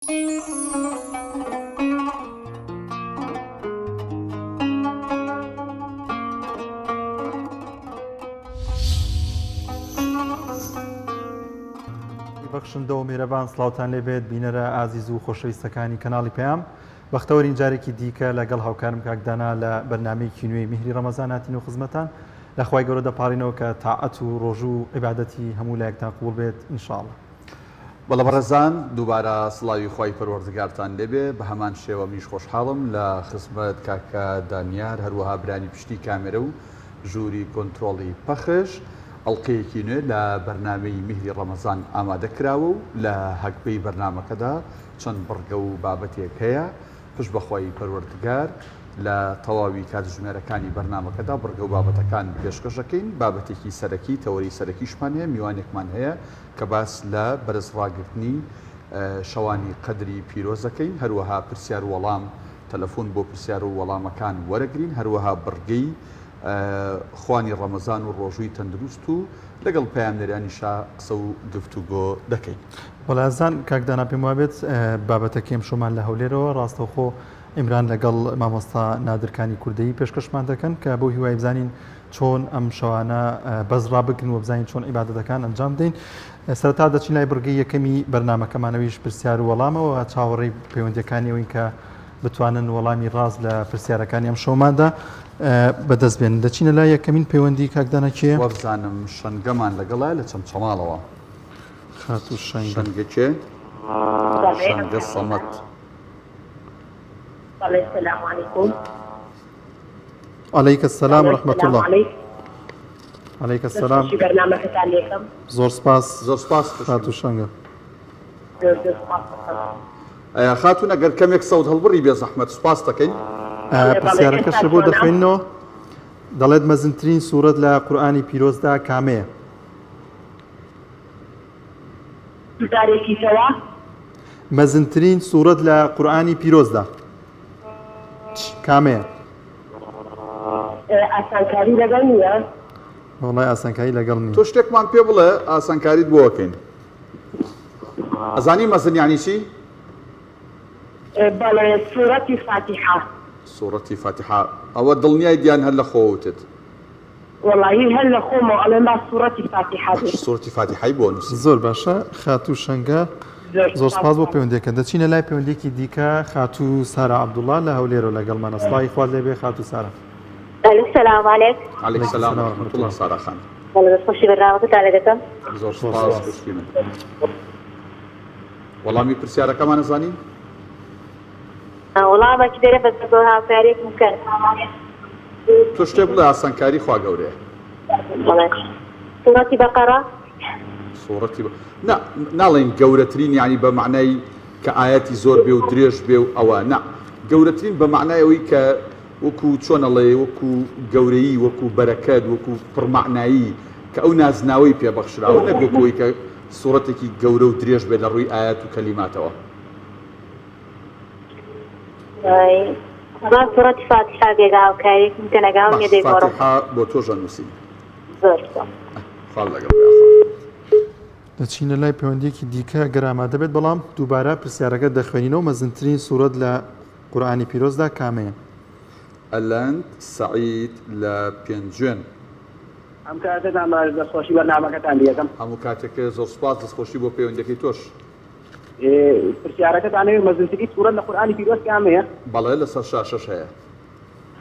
بەخشندە و میێرەبان سڵاوتان لێبێت بینەرە ئازیز و خۆشەویستەکانی کەناڵی پێیام بەختەوەرین جارێکی دیکە لەگەڵ هاوکارم کاکدانا لە بەرنامەیەکی نوێی میهری ڕەمەزان هاتین و خزمەتان لەخوای گەورە دەپاڕینەوە کە تاعەت و ڕۆژ و عیبادەتی هەموو لایەکتان قبوڵ بێت ئینشاءڵڵا. بەڵە بەڕێزان دووبارە سڵاوی خوای پەروەردگارتان لێبێ بە هەمان شێوە میش خۆشحاڵم لە خزمەت کاکە دانیار هەروەها برانی پشتی کامێرە و ژووری کۆنتترۆڵی پەخش ئەڵلقەیەکی نوێ لە بەرنامەی میهری ڕەمەزان ئامادەکراوە و لە هەکبەی بەرنمەکەدا چەند بڕگە و بابەتێک هەیە پشت بەخوای پەروەردگار لە تەواوی کاتژمێرەکانی بەرنمەکەدا بڕگە و بابەتەکان پێشکەشەکەین بابەتێکی سەرەکی تەوەری سەرەکیشمان هەیە میوانێکمان هەیە کە باس لە بەرزڕاگرتنی شەوانی قەدری پیرۆزەکەین هەروەها پرسیار وەڵام تەلەفۆن بۆ پرسیار و وەڵامەکان وەرەگرین هەروەها بڕگەی خوانی ڕەمەزان و ڕۆژووی تەندروست و لەگەڵ پەیامنەرانیشا قسە و گفتوگۆ دەکەین. وەڵازان کاکدانا پێم وابێت بابەتەکەم شۆمان لە هەولێرەوە ڕاستەوخۆ ئیمران لەگەڵ مامۆستا نادرکانی کوردەیی پێشکەشمان دەکەن کە بۆ هیوای بزانین چۆن ئەم شەوانە بەزڕا بگرن و بزانین چۆن عیبادەتەکان ئەنجام بدەین. سەرەتا دەچین لای بڕگەی یەکەمی بەرنمەکەمانەوەیش پرسیار و وەڵامەوە چاوەڕێی پەیوەندیەکانیەوەین کە بتوانن وەڵامی ڕاست لە پرسیارەکانی ئەم شۆماندا بەدەست بێن. دەچینە لای یەکەمین پەیوەندی کاکدانە کێ؟ وەبزانم شەنگەمان لەگەڵە لە چەمچەماڵەوە خات و شەنگە کێ؟ شەنگە سەمەد. السلام عليكم. عليك السلام ورحمة الله. عليك السلام. برنامجك عليكم. زۆر سپاس. زۆر سپاس خات و شەنگە. خاتون ئەگەر کەمێک سەوت هەڵبڕی بێ زەحمەت سوپاس دەکەین. پرسیارەکەش بۆ دەخوێنەوە دەڵێت مەزنترین سوورەت لە قورئانی پیرۆزدا کامەیە؟ مەزنترین سوورەت لە قورئانی پیرۆزدا کامەیە؟ ئاسانکاری لەگەڵ نییە؟ وەڵای ئاسانکاری لەگەڵ نییە. تۆ شتێکمان پێ بڵێ ئاسانکاریت بۆکەین. ئەزانی مەزن یانی چی؟ بەڵێ سوورەتی فاتحە. سوورەتی فاتحە ئەوە دڵنیای دیان هەر لە خۆوتت؟ وەڵاهی هەر لە خۆمەوە ئەڵێم با سوورەتی فاتحە بێت. سوورەتی فاتحەی بۆ نووسی. زۆر باشە خات و شەنگە زۆر سپاس بۆ پەیوەندیەکە. دەچینە لای پەیوەندێکی دیکە خات و سارا عەبدوڵڵا لە هەولێرەوە لەگەڵمانە. سڵاوی خوات لێبێ خات و سارا. السلام عليكم. عليك السلام ورحمة الله سارا خان. والله بس خوشی برنامجك على دكتور. زۆر سپاس خوشکینە. وەڵامی پرسیارەکەمان نەزانی؟ والله ما كده بس بقولها فريق ممكن. تۆ شتێ بڵێ ئاسانکاری خوا گەورەیە. سورة بقرة. سوورەتی ناڵێن گەورەترین یعنی بە معنای کە ئاەتی زۆر بێ و درێژ بێ و ئەوە نا گەورەترین بە معنای ئەوەی کە وەکو چۆنەڵێ وەکو گەورەیی وەکو بەرەکەت وەکو پڕمعنایی کە ئەو نازناوی پێبەخشراوە نەبێکەوەی کە سوورەتێکی گەورە و درێژ بێ لە ڕووی ئاەت و کەلیماتەوە. ما سورة فاتحة بيقع وكاريك ممكن أقاوم يدي ورا. فاتحة بۆ تۆ نووسی. زۆر خاڵ لەگەڵ. دەچینە لای پەیوەندیەکی دیکە گەر ئامادە بێت بەڵام دووبارە پرسیارەکە دەخوێنینەوە مەزنترین سوورەت لە قورئانی پیرۆزدا کامەیە؟ ئەلەند سەعید لە پێنجێن. ئەم کاتێکتان دەستخۆشی بەرنامەکەتان دیەکەم. هەموو کاتێکە زۆر سوپاس دەستخۆشی بۆ پەیوەندیەکەی تۆش. پرسیارەکەتانەوێت مەزنترین سوورەت لە قورئانی پیرۆز کامەیە؟ بەڵێ لەسەر شاشەش هەیە.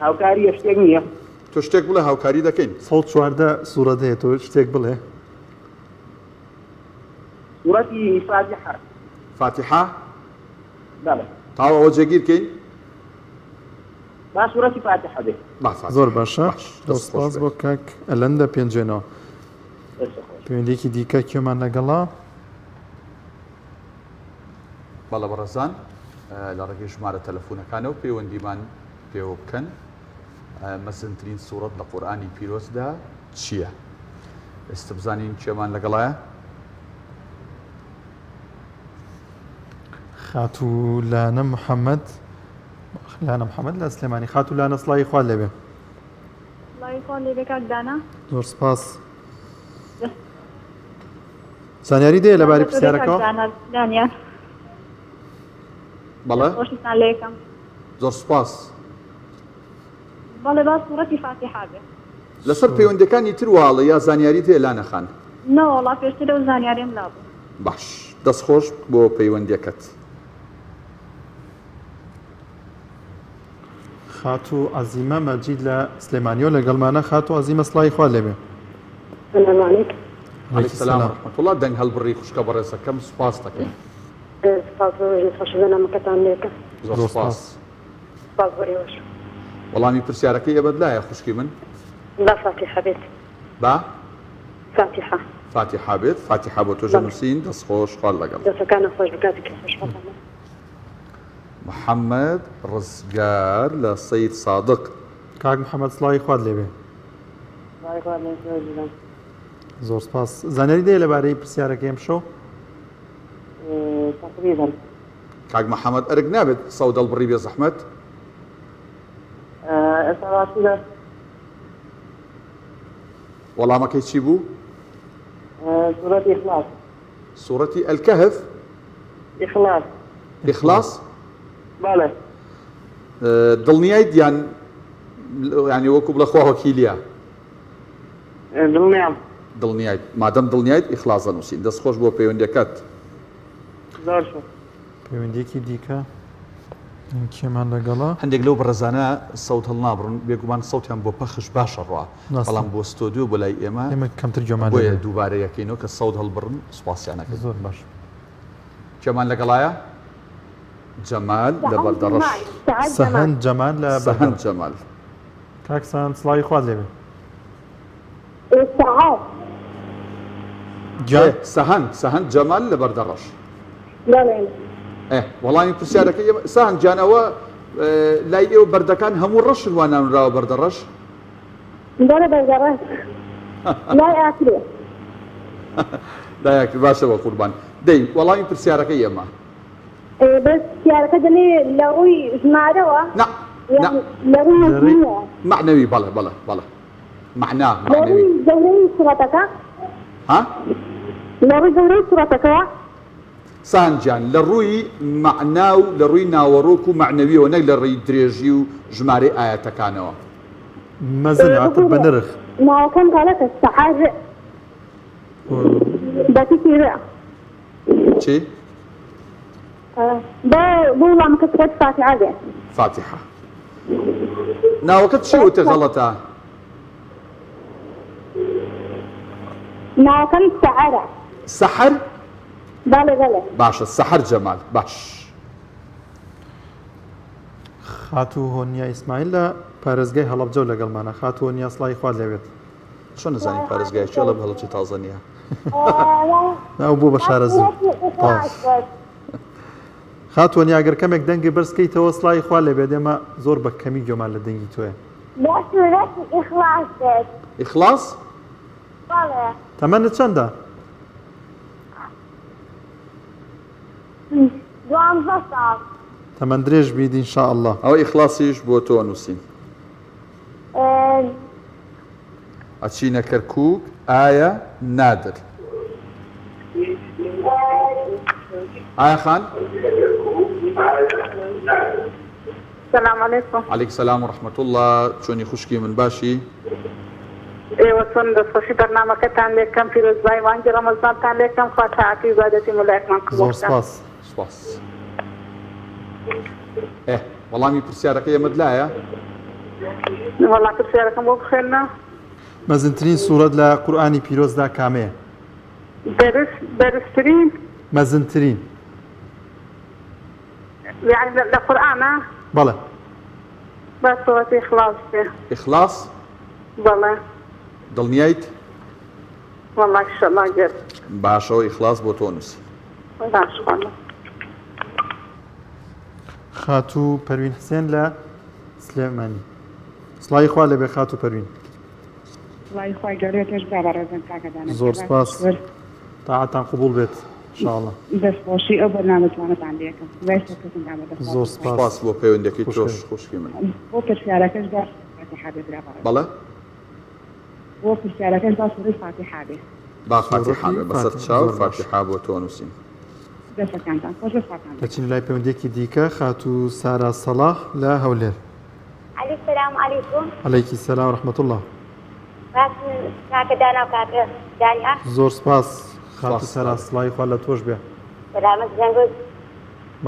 هاوکاری شتێک نییە. تۆ شتێک بڵێ هاوکاری دەکەین. 114 سوورەت هەیە تۆ شتێک بڵێ. سوورەتی فاتحە. فاتحە؟ بەڵێ. تاوە ئەوە جێگیرکەین؟ با سوورەتی فاتحە بێت. زۆر باشە. دەسپاس بۆ کاک ئەلەندە پێنجێنەوە. پەیوەندیەکی دیکە کێمان لەگەڵا؟ بەڵە بەڕێزان لە ڕێگەی ژمارە تەلەفۆنەکانەوە پەیوەندیمان پێوە بکەن مەزنترین سوورەت لە قورئانی پیرۆزدا چییە؟ ئێستا بزانین کێمان لەگەڵایە؟ خاتوولانە محەممەد لانە محەممەد لە سلێمانی خاتوولانە سڵاوی خوات لێبێ. سڵاوی خوات لێبێ کاکدانا. زۆر سپاس. زانیاری دەیە لەبارەی پرسیارەکەەوە؟ بەڵێ خۆشتان لێکم زۆر سوپاس بەڵێ با سوورەتی فاتحە بێ لەسەر پەیوەندەکانی تر واڵە یا زانیاری تێ لا نەخان نەوەڵا پێشتر لەو زانیاریم نابوو باش دەستخۆش بۆ پەیوەندەکەت خاتو عەزیمە مەجید لە سلێمانیۆ لەگەڵمانە خاتو عەزیمە سڵای خوا لێبێ السلام عليكم. عەلەیکم سەلام ورحمەتوڵڵاه الله دەنگ هەڵبڕی خوشکە بەڕێزەکەم سوپاس دەکەین سپاس بۆ خۆش بەنامەکەتان لێکە. زۆر سوپاس سپاس بۆ ئێوەش. وەڵامی پرسیارەکەی ئێبەت لایە خوشکی من با فاتحە بێت. با فاتحە. فاتحە بێت فاتحە بۆ تۆ ژەنووسین دەستخۆش خوا لەگەڵ دەستەکانە خۆش بکاتی کە خۆش بەتەمە. محەممەد ڕزگار لە سەید سادق کاک محەممەد سڵای خوارد لێبێ زۆر سپاس زانیاری دێ لەبارەی پرسیارەکە ئەمشەو تقریبا. کاک محەممەد ئەرک نابێت سەود هەڵبڕی بێ زەحمەت ئەسڵاتیدا وەڵامەکەی چی بوو؟ سوورەتی ئیخلاص. سوورەتی ئەلکەهف ئیخلاص. ئیخلاص بەڵێ. دڵنیایت یان ینی وەکو بڵە خوا وەکیلیە دڵنیام. دڵنیایت مادەم دڵنیایت ئیخلاص دەنووسین دەستخۆش بۆ پەیوەندەکەت زۆر شو. پەیوەندێکی دیکە کێمان لەگەڵا هەندێک لەو بەڕێزانە سەوت هەڵنابڕن بێگومان سەوتیان بۆ پەخش باشە ڕوا بەڵام بۆ ستۆدیۆ بۆ لای ئێمە ئێمە کەمتر جۆمان بۆیە دووبارە یەکەینەوە کە سەوت هەڵبڕن سوپاسیانەکە زۆر باش کێمان لەگەڵایە جەمال لە بەردەڕەش سەهەند جەمال لە سەهەند جەمال کاکسان سڵای خوارد لێبێ سەعاد. گیان سەهەند جەمال لە بەردەڕەش بەڵێ. وەڵامی پرسیارەکە سەهەند جانەوە لای ئێوە بەردەکان هەموو ڕەشن وان نامراوە بەردەڕەش بەڵێ بەردەڕەش. لای ئاکرێ. دایاکر باشەوە قوربان دەی وەڵامی پرسیارەکەی ئێمە بەس سیارەکە دەنێ لە ڕووی ژمارەوە نا لە ڕووی معنەوی بەڵێ بەڵێ بەڵێ معنا لە ڕووی معنەوی گەورەی سوورەتەکە ها لە ڕووی گەورەی سوورەتەکەوە سانجان لە ڕووی معنا و لە ڕووی ناوەڕۆک و معنەویەوە نەک لە ڕێی درێژی و ژمارەی ئاەتەکانەوە مەزن عاتب بە نرخ ناوەکەم کارەکە سەعاد بەتیکی ڕێ چی؟ بۆ وڵامەکە سوورەت فاتحە بێ. فاتحە ناوەکەت چی وتە غەڵەتە؟ ناوەکەم سەعادە. سەحەر؟ بەڵێ بەڵێ. باشە سەحەر جەمال باش خاتو هۆنیا ئیسماعیل لە پارێزگای هەڵەبجە لەگەڵمانە خاتو هۆنیا سڵای خوارد لێبێت چۆن نزانین پارێزگایکی لە هەڵەبجە تازەنیە ئەو بوو بە شارە زوو خاتوۆنی ئەگەر کەمێک دەنگی بەرزکەیتەوە سڵای خوا لێ بێت ئێمە زۆر بە کەمی گۆمان لە دەنگی تۆیە سوورەتی ئیخلاص بێت. ئیخلاص بەڵێ. تەمەنت چەندە؟ دوانزە ساڵ. تەمەند درێژ بیت ئینشاءالله ئەوە ئیخلاسیش بۆ تۆ نووسین ئەچینە کەرکووک ئایا نادر ئایا خان سلام علیکم. عەلەیکم سەلام وەڕەحمەتوڵڵاه الله چۆنی خوشکی من باشی ئێوە چۆن دەستخۆشی بەرنامەکەتان لێکەم پیرۆزبای مانگی ڕەمەزانتان لێکەم خوا تاعاتی عیبادەتی مولایەکمان زۆر سپاس سپاس وەڵامی پرسیارەکەی ئێمەت لایە وەڵام پرسیارەکەم بۆ بخێنە مەزنترین سوورەت لە قورئانی پیرۆزدا کامەیە؟ بەرزترین مەزنترین یعنی لە قورئانە بەڵێ بە سوورەتی ئیخلاص بێ. ئیخلاص بەڵێ. دڵنیایت وەڵڵا ئینشەڵڵا گەر باشەوە ئیخلاص بۆ تۆ نووسی باش خواڵە. خاتو پەروین حسێن لە سلێمانی سڵای خوا لەبێ خاتو پەروین وای خۆی گەورەیەش با بەڕێزم کاکەدانە زۆر سپاس تاعاتان قبول بێت انشاءالله دەستخۆشی ئەو بەرنامەتوانەتان لێکم زۆر سپاس بۆ پەیوەندێکی تۆش خوشکی من بۆ پرسیارەکەش با فاتحە بێت برا بەڕێز بەڵێ بۆ پرسیارەکەش با سوورەی فاتحە بێت با فاتحە بێ بەسەر چاو فاتحە بۆ تۆ نووسین دەسەکانتان خۆش بەفاتان دەچین لای پەیوەندێکی دیکە خات و سارا سەڵاح لە هەولێر. علی السلام علیکم. عەلەیکی سەلام و ڕەحمەتوڵڵاه. کاکە دانا و کاکە دانیار. زۆر سپاس خات و سارا سڵای خوا لە تۆش بێ. سلامت زەنگۆ.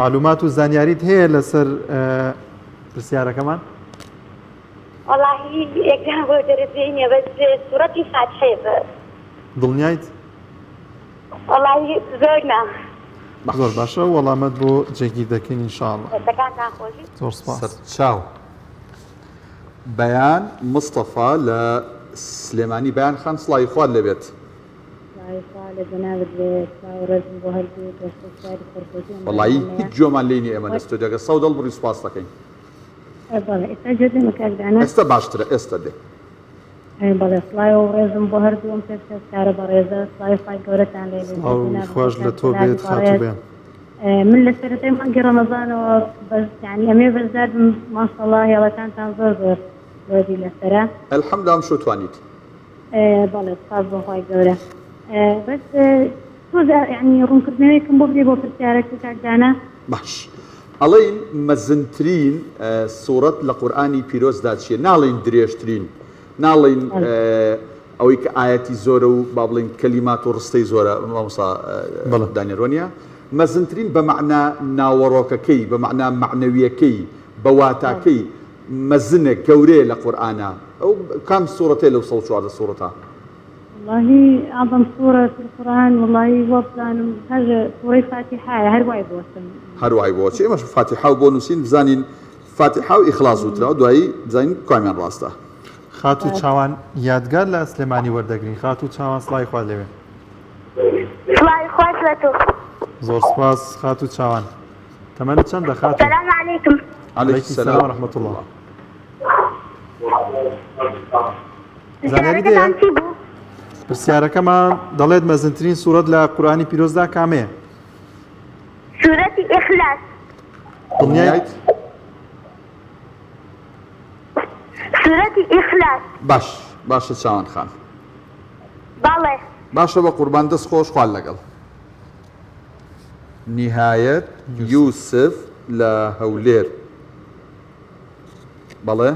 معلومات و زانیاریت هەیە لەسەر پرسیارەکەمان؟ والله یەکدان بۆ دەرەبێنێ بەس سوورەتی فاتحەیە بە دڵنیایت؟ والله زۆر نا. زۆر باشە وەڵامەت بۆ جێگیر دەکەین ئینشاءڵڵا. دەستەکانتان خۆشی؟ زۆر سپاس. سەرچاو بەیان مستەفا لە سلێمانی بەیان خان سڵای خوارد لەبێت. لە جەنابەت بێت ڕێزم بۆ هەردوو دەستەکاری خۆرخۆشی وەڵایی هیچ جۆمان لێنی ئێمە لە ستۆدیۆگە سەودەڵ بڕی سوپاس دەکەین. بەڵێ ئێستا جێدەمە کاکدانە ئێستا باشترە ئێستا دێ. بەڵێ سڵای و ڕێزم بۆ هەردووم پێکارە بە ڕێزە سڵای خی گەورەتان لێ خۆش لە تۆ بێت خاتو بێن. من لە سەرەتای مانگی ڕەمەزانەوە بەس یعنی ئەمێ بەزدار ماشەڵڵا هێڵەکانتان زۆر زۆر زۆری لەسەرە. ئەلحەمدام شو توانیت. بەڵێ سپاس بۆ خی گەورە. بەس تۆ یعنی ڕوونکردنەوەیکم بۆ بدەی بۆ پرسیارەکە کاکدانە. باش ئەڵێن مەزنترین سوورەت لە قورئانی پیرۆزدا چییە؟ ناڵێن درێژترین، ناڵێن ئەوەی کە ئاەتی زۆرە و با بڵێن کەلیمات و ڕستەی زۆرە مامۆستا دانیێرۆنیە. مەزنترین بە مەعنا ناوەڕۆکەکەی، بە مەعنا مەعنەویەکەی، بە واتاکەی مەزنە گەورەیە لە قورئانە. ئەو کام سوورەتێ لەو 114 سوورەتە؟ والله أعظم سورة في القرآن والله وابزانم هذا سورة فاتحة هر واي بوسم هەروای بۆ چی ئێمەش فاتحا و بۆ نووسین بزانین فاتحا و ئیخلاص وتراوە دوایی بزانین کامیان ڕاستە. خات و چاوان یادگار لە سلێمانی وەردەگرین. خات و چاوان سڵای خوا لەوێ. سڵای خۆش لە تۆ. زۆر سپاس خات و چاوان. تەمەنت چەندە خات؟ سلام علیکم. عەلەیکی سەلام و ڕەحمەتوڵڵاه. زانیاری دەیە؟ پرسیارەکەمان دەڵێت مەزنترین سوورەت لە قورئانی پیرۆزدا کامەیە؟ سوورەتی ئیخلاص. دڵنیایت؟ سوورەتی ئیخلاص. باشە چاوان خان. بەڵێ. باشە بە قوربان دەست خۆش خوال لەگەڵ. نیهایەت یوسف لە هەولێر. بەڵێ؟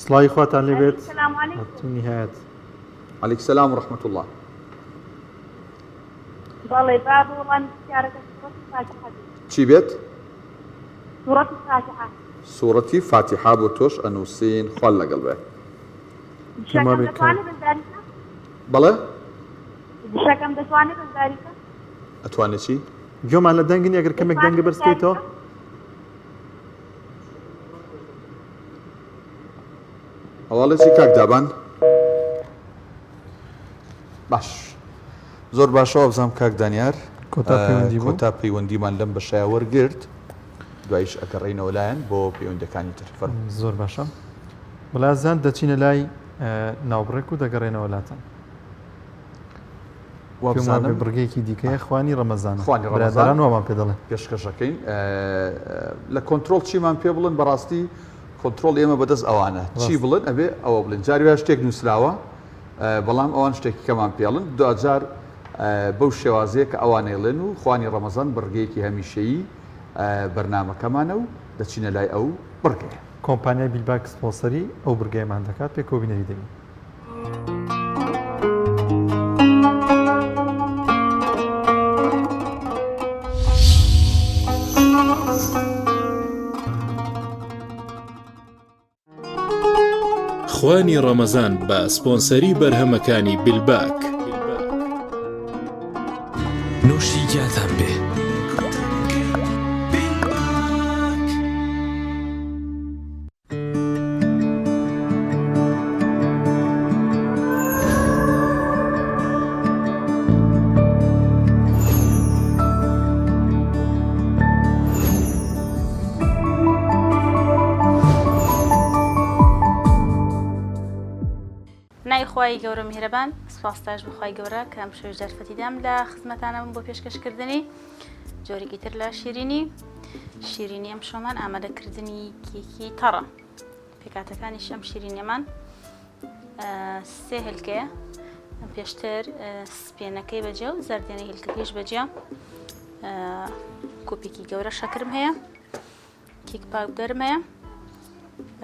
سڵای خواتان لێبێت. سلام علیکم. نیهایەت. عەلەیک سەلام و ڕەحمەتوڵڵاه. بەڵێ باب وڵام پرسیارەکە سورەتی فاتحە چی بێت؟ سورەتی فاتحە سوورەتی فاتحا بۆ تۆش ئەنووسین خوال لەگەڵ بێ. شەکەم دەتوانێت بەزاریکە؟ بەڵێ؟ شەکەم دەتوانێت بەزاریکە؟ ئەتوانێت چی؟ گوێمان لە دەنگن ئەگەر کەمێک دەنگە بەرزکەیتەوە؟ هەواڵێکی کاک دابان؟ باش زۆر باشەوە بزانم کاک دانیار کۆتا پەیوەندیمان لەم بەشایە وەرگرت دوایش ئەگەڕێینەوە لایەن بۆ پەیوەندەکانی تر. زۆر باشە. وڵازان دەچینە لای ناوبڕێک و دەگەڕێنەوە لاتان. بڕگەیەکی دیکەیە خوانی ڕەمەزان. برادران وەمان پێ دەڵێن پێشکەشەکەین لە کۆنتترۆل چیمان پێ بڵێن بەڕاستی کۆنتترۆل ئێمە بەدەست ئەوانە چی بڵێن ئەبێ ئەوە بڵێن جاروە شتێک نووسراوە بەڵام ئەوان شتێکی کەمان پێڵن دوجار بەو شێوازەیە کە ئەوانەیڵێن و خوانی ڕەمەزان بڕگەیەکی هەمیشەیی بەرنامەکەمانە و دەچینە لای ئەو بڕگەیە. کۆمپانیای بیلباک سپۆنسەری ئەو بڕگەیەمان دەکات پێ کۆبینەری دەبین. خوانی ڕەمەزان بە سپۆنسەری بەرهەمەکانی بیلباک. نوشی گیاتان بێ. خی گەورە میهرەبان سپاسداش بخوای گەورە کە ئەم شێژ دەرفەتیدام لە خزمەتانەم بۆ پێشکەشکردنی جۆرێکی تر لە شیرینی ئەم شۆمان ئامادەکردنی کێکی تەڕە. پێکاتەکانیش ئەم شیرینیەمان سێ هێلکەیە پێشتر سپێنەکەی بەجێ و زەردێنەی هێلکەکەیش بەجێ کوپێکی گەورە شەکرم هەیە، کیک پاودەرم هەیە،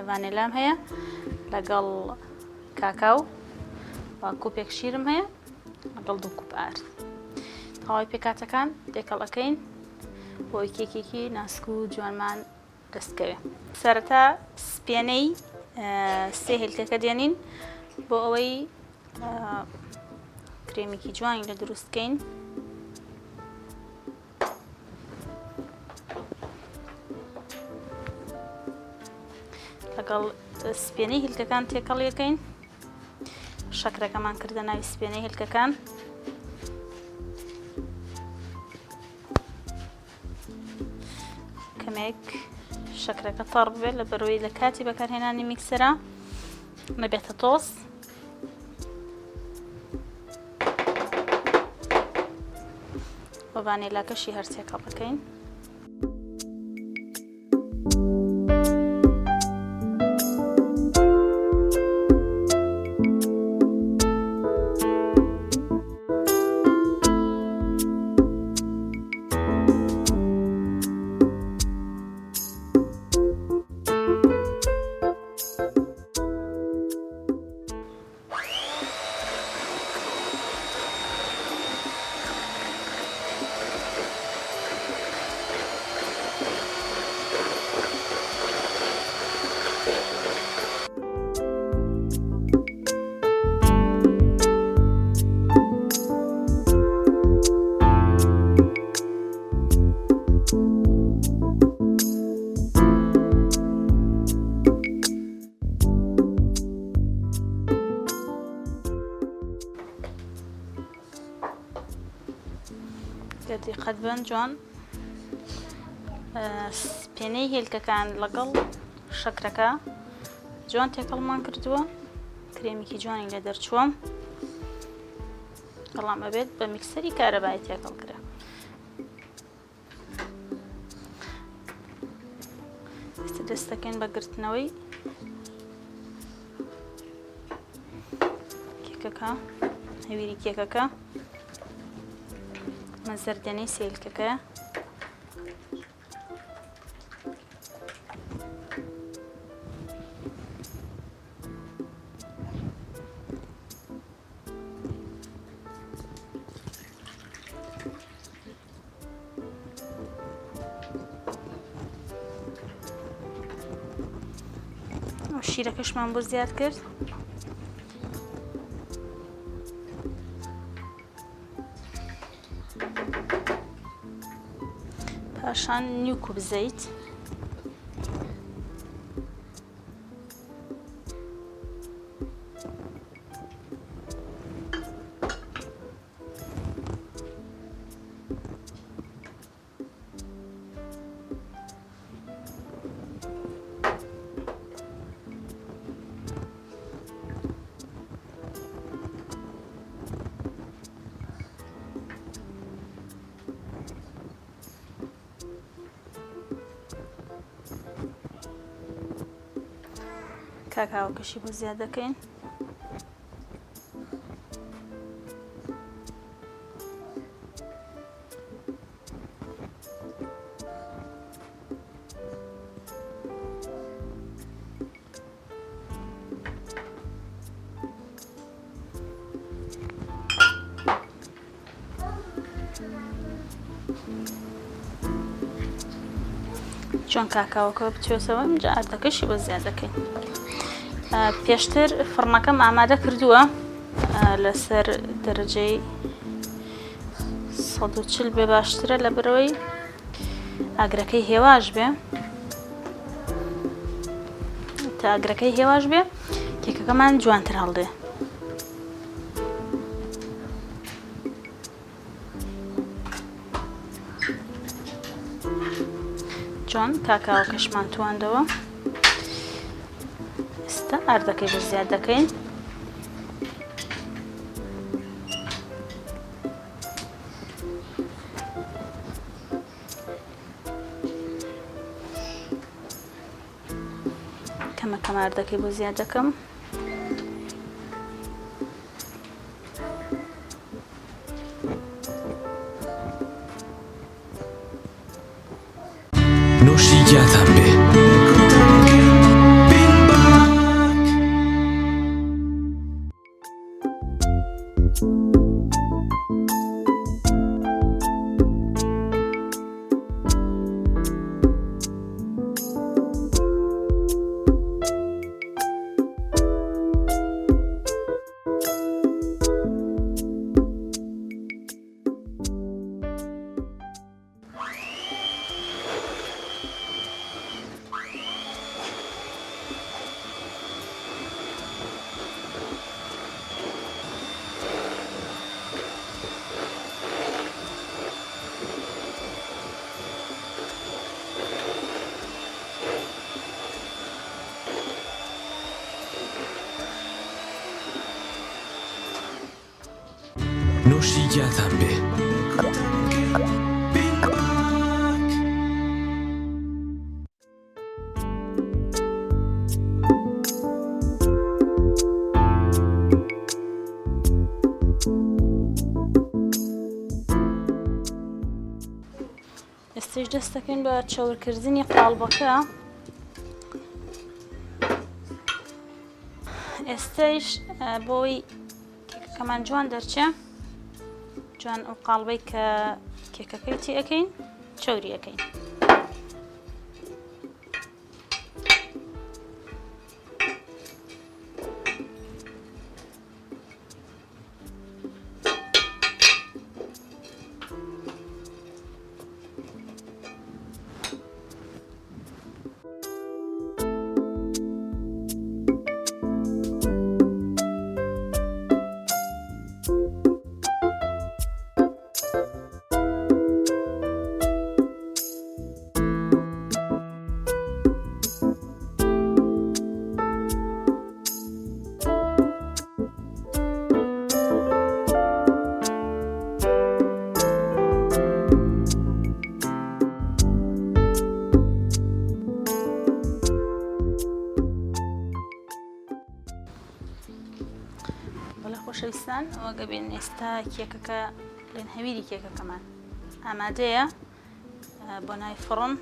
ڤانیلام هەیە لەگەڵ کاکاو و کوپێک شیرم هەیە لەگەڵ 2 کوپ ئارد. تەواوی پێکاتەکان تێکەڵەکەین بۆی کێکێکی ناسک و جوانمان دەستکەوێ. سەرەتا سپێنەی 3 هێلکەکە دێنین بۆ ئەوەی کرێمێکی جوانی لە دروستکەین. لەگەڵ سپێنەی هێلکەکان تێکەڵیەکەین، شەکرەکەمان کردە ناوی سپێنەی هێلکەکان. کەمێک شەکرەکە تەڕ بێت لە بەرەوەی لە کاتی بەکارهێنانی میکسەرە نەبێتە تۆز. بە ڤانیلاکەشی هەر تێکەڵەکەین. دقت بن جوان سپێنەی هێلکەکان لەگەڵ شەکرەکە جوان تێکەڵمان کردووە، کرێمێکی جوانی لە دەرچووە، بەڵام ئەبێت بە میکسەری کارەبایی تێکەڵ کرا. ئێستا دەستەکەین بە گرتنەوەی کێکەکە، هەویری کێکەکە، مەزەردێنەی سێلکەکەیە، شیرەکەشمان بۆ زیاد کرد. پاشان نیو کوب زەیت، کاکاوکەشی بۆ زیاد دەکەین. چۆن کاکاوەکە بچێتەوە اینجا ئاردەکەشی بۆ زیاد دەکەین. پێشتر فڕنەکەم ئامادە کردووە لەسەر دەرەجەی 140 بێ باشترە لە بەرەوەی ئاگرەکەی هێواش بێ. تا ئاگرەکەی هێواش بێ کێکەکەمان جوانتر هەڵدێ. جوان کاکاوەکەشمان تواندەوە. ئێستا ئاردەکەی بۆ زیاد دەکەین. کەمەکەم ئاردەکەی بۆ زیاد دەکەم. نوشیجاتان بێ. نوشیجاتان بێ. ئێستش دەست دەکەین بە چاورکردنی قاڵبەکە. ئێستش بۆی کێکەکەمان جوان دەرچێ، جوان ئەو قاڵبەی کە کێکەکەی تێ ئەەکەین چاوری ئەەکەین. خۆشەویستان، ئەوە گەبێن ئێستا کێکەکە لێن هەویری کێکەکەمان ئامادەیە بۆ ناوی فڕن.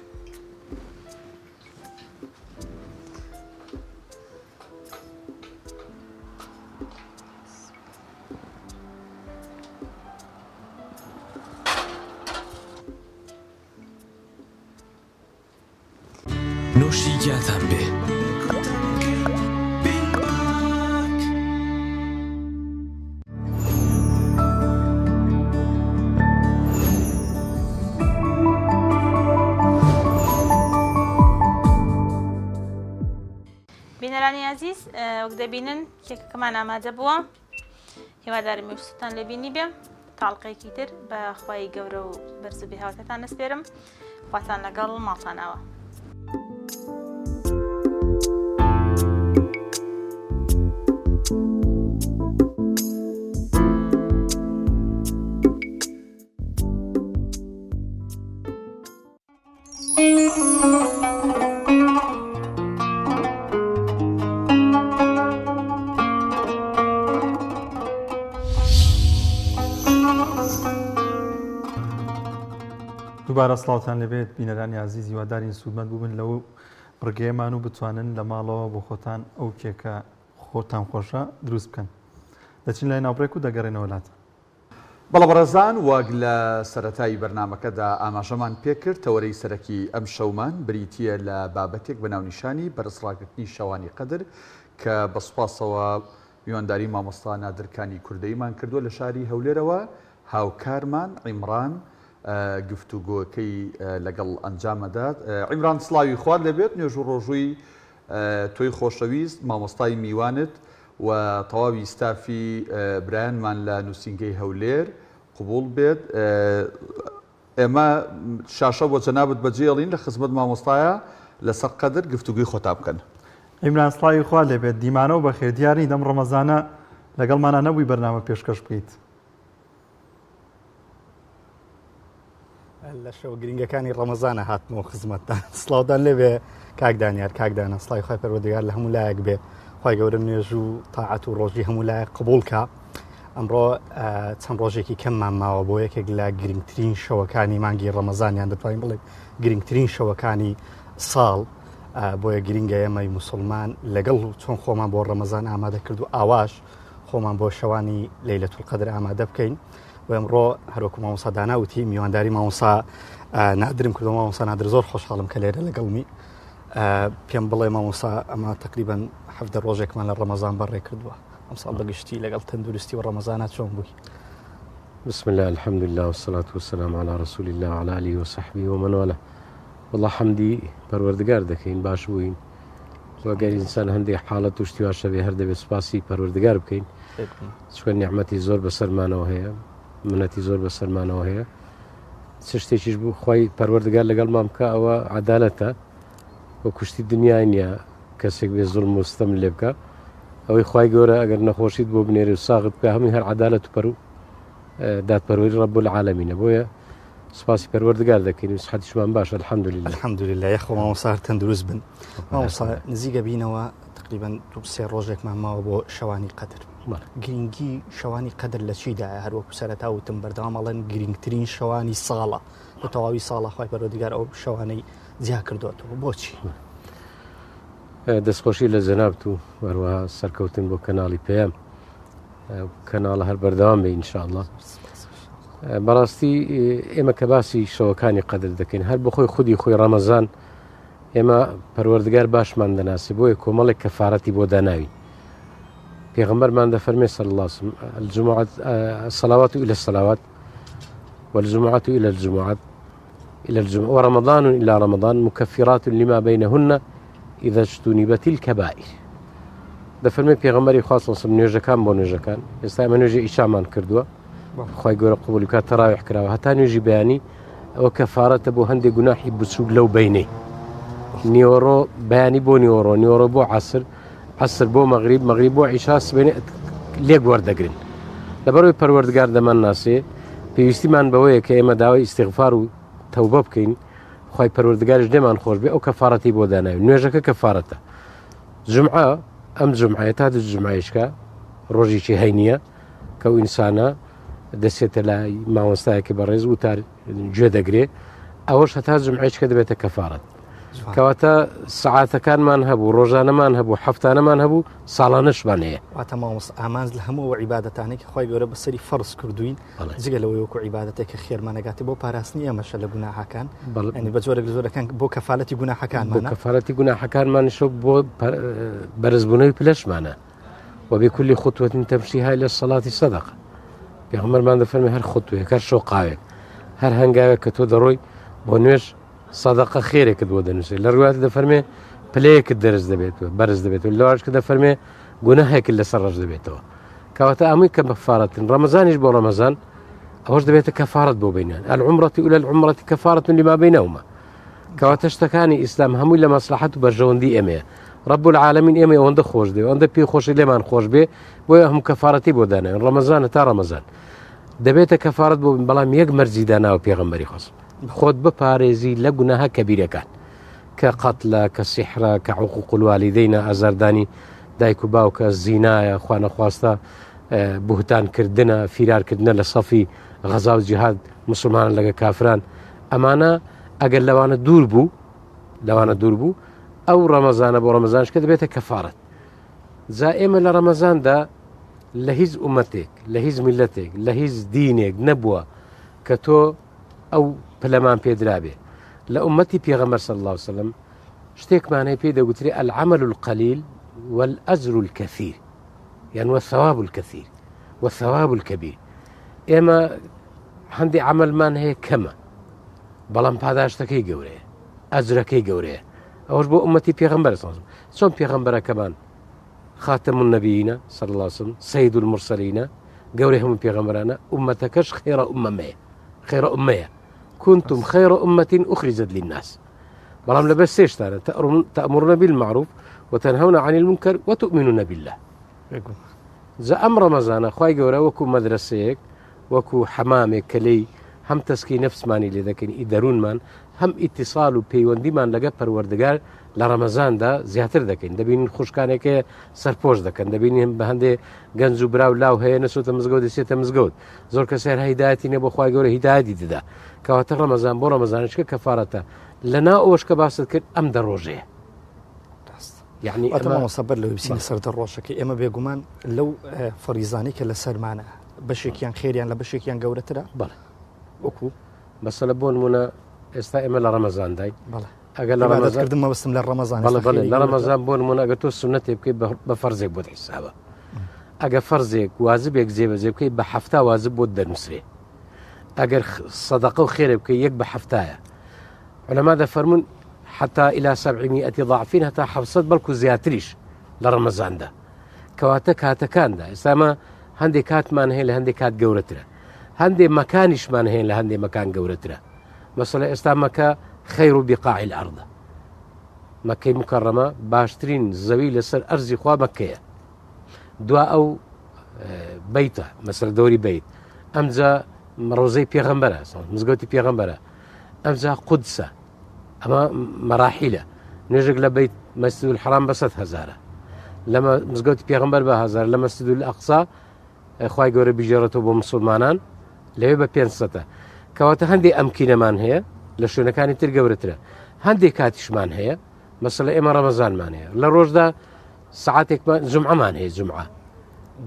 نوشیجاتان بێ. بینەرانی عزیز، وەک دەبینن کێکەکەمان ئامادە بووە. هیوادارم ویستتان لێبینی بێ. تاڵقەیەکی تر بە خوای گەورە و بەرز و بێهاوتەتان دەسپێرم. خواتان لەگەڵ ماڵتانەوە. دووبارە سڵاوتان لەبێت بینەرانی عزیز، هیوادارین سوودمەند بووبن لەو ڕگەیەمان و بتوانن لە ماڵەوە بۆ خۆتان ئەو کێکە خۆتان خۆشە دروست بکەن. دەچین لای ناوبڕێک و دەگەڕێنەوە وڵاتە. بەڵە بەڕێزان، وەک لە سەرەتایی بەرنامەکەدا ئاماژەمان پێکرد، تەوەرەی سەرەکی ئەم شەومان بریتیە لە بابەتێک بە ناونیشانی بەرزڕاگرتنی شەوانی قەدر کە بەسوپاسەوە میوانداری مامۆستا نادرکانی کوردەیمان کردووە لە شاری هەولێرەوە. هاوکارمان عیمران گفتوگۆکەی لەگەڵ ئەنجامەدات. عیمران سڵاوی خوارد لەبێت، نوێژ و ڕۆژووی تۆی خۆشەویست، مامۆستای میوانت و تەواوی ستافی برایانمان لە نووسینگەی هەولێر قبول بێت. ئێمە شاشە بۆ جەنابەت بەجێڵین لە خزمەت مامۆستایە لەسەر قەدر گفتوگوی خۆتا بکەن. عیمران سڵاوی خوارد لەبێت، دیمانەوە بەخێر، دیاری دەم ڕەمەزانە لەگەڵمانە نەبووی بەرنامە پێشکەش بکەیت. لە شەو گرنگەکانی ڕەمەزانە هاتمەوە خزمەتتان. سڵاودان لێبێ کاک دانیار، کاک دانا، سڵاوی خوای پەروەردگار لە هەموو لایەک بێ. خوای گەورە نوێژ و تاعەت و ڕۆژی هەموو لایەک قبوڵ کە. ئەمڕۆ چەند ڕۆژێکی کەممان ماوە بۆ یەکێک لە گرنگترین شەوەکانی مانگی ڕەمەزانیان، دەتوانین بڵێ گرنگترین شەوەکانی ساڵ بۆیە گرنگە ئێمەی مسلمان لەگەڵ چۆن خۆمان بۆ ڕەمەزان ئامادە کرد و ئاواش خۆمان بۆ شەوانی لەیلەتول قەدر ئامادە بکەین و ئەمڕۆ هەروەکو مامۆستا داناوتی میوانداری مامۆستا نادرم کردو مامۆستا نادر زۆر خۆشحاڵم کە لێرە لەگەڵمی پێم بڵێ مامۆستا ئەمە تقریبان 7 ڕۆژێکمان لە ڕەمەزان بەڕێ کردووە ئەم ساڵ بەگشتی لەگەڵ تەندروستی و ڕەمەزانات چۆن بووی؟ بسم الله الحمد لله والصلاة والسلام على رسول الله وعلى آله وصحبه ومن والاه. والله حمدی پەروەردگار دەکەین باش بووین وەگەر ئینسان هەندێک حاڵەت و شتیوا شەوێ هەر دەبێت سپاسی پەروەردگار بکەین چکە نیعمەتی زۆر بەسەرمانەوە هەیە منەتی زۆر بەسەرمانەوە هەیە چ شتێکیش بوو خۆی پەروەردگار لەگەڵمان بکە ئەوە عەدالەتە وە کوشتی دنیای نییە کەسێک بێ زوڵم و ستەم لێ بکە ئەوەی خوای گەورە ئەگەر نەخۆشیت بۆ بنێری و ساغت بکە هەمووی هەر عەدالەت و پەرو دادپەروەری ڕەب العالەمینە بۆیە سپاسی پەروەردگار دەکەین و سحەتیشمان باش الحەمدولله الحەمدولله یەخۆ مامۆستا تەندروست بن مامۆستا نزیکە بینەوە تقریبان 2-3 ڕۆژێکمان ماوە بۆ شەوانی قەدر گرنگی شەوانی قەدر لە چیدایە هەروەکو سەرەتا وتم بەردەوام ئەڵێن گرنگترین شەوانی ساڵە بە تەواوی ساڵە خوای پەروەردگار ئەو شەوانەی زیا کردوێتەوە بۆچی؟ دەستخۆشی لە جەنابت و هەروەها سەرکەوتن بۆ کەناڵی پێیان کەناڵە هەر بەردەوام بێ ئینشاءالله. بەڕاستی ئێمە کە باسی شەوەکانی قەدر دەکەین هەر بەخۆی خودی خۆی ڕەمەزان ئێمە پەروەردگار باشمان دەناسی بۆیە کۆمەڵێک کەفارەتی بۆ داناوی پێغەمبەرمان دەفەرمێ صلی الله عليه وسلم الجمعة الصلوات إلى الصلوات والجمعة إلى الجمعة ورمضان إلى رمضان مكفرات لما بينهن إذا اجتنبت الكبائر دەفەرمێ پێغەمبەری خوا صلی الله عليه وسلم نوێژەکان بۆ نوێژەکان ئێستا ئێمە نوێژی ئیشامان کردووە خوای گەورە قبولی کات تەراویح کراوە هەتا نوێژی بەیانی ئەوە کەفارەتە بۆ هەندێک گوناحی بچووک لەو بینەی نیوەڕۆ بەیانی بۆ نیوەڕۆ بۆ عەسر بۆ مەغریب مەغریب بۆ عیشا سبەینێ لێک وەردەگرن لەبەرەوەی پەروەردگار دەمان ناسێ پێویستیمان بەوەیە کە ئێمە داوای ئیستیغفار و تەوبە بکەین خوای پەروەردگاریش نێمان خۆش بێ ئەو کەفارەتی بۆ داناوی نوێژەکە کەفارەتە جومعە ئەم جومعەیە تا جومعەیشکە ڕۆژێکی هەینیە کە ئەو ئینسانە دەسێتە لای مامۆستایەکی بەڕێز وتار گوێ دەگرێ ئەوەش هەتا جومعەیشکە دەبێتە کەفارەت کەواتە سەعاتەکانمان هەبوو ڕۆژانەمان هەبوو هەفتانەمان هەبوو ساڵانەشمان هەیە واتە مامۆستا ئامانج لە هەموو عیبادەتانێک کە خوای گەورە بەسەری فەرز کردوین جگە لەوەی وەکو عیبادەتێکە خێرمانەگاتی بۆ پاراستنی ئەمەشە لە گوناحەکان ئەنی بە جۆرێک لە جۆرەکان بۆ کەفالەتی گوناحەکانمان بۆ کەفالەتی گوناحەکانمانیشە بۆ بەرزبوونەوەی پلەشمانە وبكل خطوة تمشيها إلى الصلاة صدقة پێغەمبەرمان دەفەرمێ هەر خۆتوێک هەر شۆقاوێک هەر هەنگاوێک کە تۆ دەڕۆی بۆ نوێژ سەدەقە خێرێکت بۆ دەنووسێت لە ڕواتە دەفەرمێ پلەیەکت دەرز دەبێتەوە بەرز دەبێتەوە لەواشکە دەفەرمێ گوناهێکت لەسەر ڕەش دەبێتەوە کەواتە ئەمووی کە بەفارەتن ڕەمەزانیش بۆ ڕەمەزان ئەوەش دەبێتە کەفارەت بۆ بینان العمرة إلى العمرة كفارة لما بينهما کەواتە شتەکانی ئیسلام هەمووی لە مەسلحەت و بەرژەوەندی ئێمەیە رب العالمین ئێمە ئەوەندە خۆش دێ ئەوەندە پێی خۆشی لێمان خۆش بێ بۆیە هەموو کەفارەتی بۆ داناوێن ڕەمەزانە تا ڕەمەزان دەبێتە کەفارەت بۆ بەڵام یەک مەرجی داناوە پێغەمبەری خۆست خۆت بپارێزی لە گوناهە کەبیرەکان کە قەتلە کە سیحرە کە عوقوق الوالدەینە ئازاردانی دایک و باوکە زینایە خوا نەخواستە بوهتانکردنە فیرارکردنە لە سەفی غەزا و جیهاد مسلمانان لەگە کافران ئەمانە ئەگەر لەوانە دوور بوو ئەو ڕەمەزانە بۆ ڕەمەزانشکە دەبێتە کەفارەت جا ئێمە لە ڕەمەزاندا لە هیچ ئومەتێک لە هیچ میلەتێک لە هیچ دینێک نەبووە کە تۆ ئەو پلەمان پێدرابێ لە ئومەتی پێغەمبەر صلی الله عليه وسلم شتێکمانەیە پێی دەگوترێ العمل القليل والأجر الكثير يعني والثواب الكثير والثواب الكبير ئێمە هەندێک عملمان هەیە کەمە بەڵام پاداشتەکەی گەورەیە ئەجرەکەی گەورەیە ئەوش بۆ ئومەتی پێغەمبەر چۆن پێغەمبەرەکەمان خاتم النبیین صلی الله عليه وسلم سید المرسلین گەورەی هەموو پێغەمبەرانە ئومەتەکەش خێرە ئومەیە كنتم خير أمة أخرجت للناس بەڵام لەبەر سێ شتانە تأمرون بالمعروف وتنهون عن المنكر وتؤمنون بالله جا ئەم ڕەمەزانە خوای گەورە وەکو مەدرسەیەک وەکو حەمامێک کە لێی هەم تەسکی نەفسمانی لێ دەکەین ئیدەروونمان هەم ئیتیصال و پەیوەندیمان لەگە پەروەردگار لە ڕەمەزاندا زیاتر دەکەین دەبینین خوشکانێکە سەرپۆش دەکەن دەبینین بە هەندێ گەنج و براو لاو هەیە نەسوتە مزگەوت دەچێتە مزگەوت زۆر کەسێر هیدایەتی نێ بۆ خوای گەورە هیدایەتی دەدا کەواتە ڕەمەزان بۆ ڕەمەزانشکە کەفارەتە لەنا ئەوش کە باست کرد ئەم دە ڕۆژەیە یعنی ئەمە سەبەر لەوەی بچینە سەر دە ڕۆژەکە ئێمە بێگومان لەو فەریزانی کە لە سەرمانە بەشێکیان خێریان لە بەشێکیان گەورەترە بەڵێ وەکو مەسەلە بۆ نمونە ئێستا ئێمە لە ڕەمەزان دای ئەگەر لە ڕەمەزاندمە بەستم لە ڕەمەزان لە ڕەمەزان بۆ نمونە ئەگەر تۆ سونەتێ بکەیت بە فەرزێک بۆت حیسابە ئەگەر فەرزێک وازبێک جێبەجێ بکەیت بە هەفتا وازب بۆت دەنووسێ ئەگەر سەدەقە و خێرە بکەیت یەک بە هەفتایە عولەما دەفەرمون حتى إلى 700 ضعف هتا حفصت بلكو زياتريش لرمضان ده كواتا كان ده اسما هندي كات مان هي لهندي كات جورتره هندي مكانش مان هي لهندي مكان جورتره مثلا استامك خير بقاع الارض مكة مكرمة باشترين زوي لسر ارزي خوا مكة دواء او بيته مثلا دوري بيت امزا روزي بيغمبره مزغوتي بيغمبره امزا قدسه أما مراحله نجق لبيت مسجد الحرام بسات هزارة لما مزقوت بيغمبر بهزار لما مسجد الأقصى خواي قوري بجارته بمسلمانان ليه ببينسته كواتا هندي أمكنة مان هي لشونا كانت تلقورتنا هندي كاتش مان هي مثلا إما رمضان مان هي لروج ده ساعاتك جمعة مان هي جمعة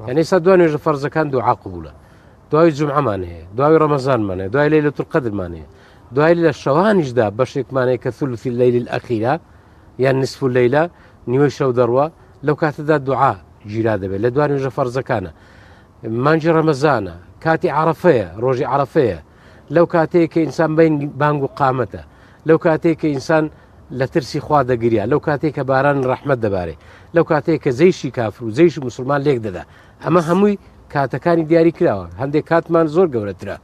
يعني سادوان يجي فرض كان دعاء قبوله دعاء الجمعة مان هي دعاء رمضان مان هي دعاء ليلة القدر مان هي دوای لە شەوانیش دا بەشێکمانەیە کە ثلث الليل الأخيرة یان نصف الليلة نیوەی شەو دەڕوە لەو کاتەدا دوعا گیرا دەبێت لە دوای نوێژە فەرزەکانە مانجی ڕەمەزانە کاتی عەرەفەیە ڕۆژی عەرەفەیە لەو کاتەیە کە ئینسان بین بانگ و قامەتە لەو کاتەیە کە ئینسان لە ترسی خوا دەگریا لەو کاتەیە کە باران ڕەحمەت دەبارێ لەو کاتەیە کە زەیشی کافر و زەیشی مسلمان لێک دەدا ئەمە هەمووی کاتەکانی دیاری کراوە هەندێک کاتمان زۆر گەورەترە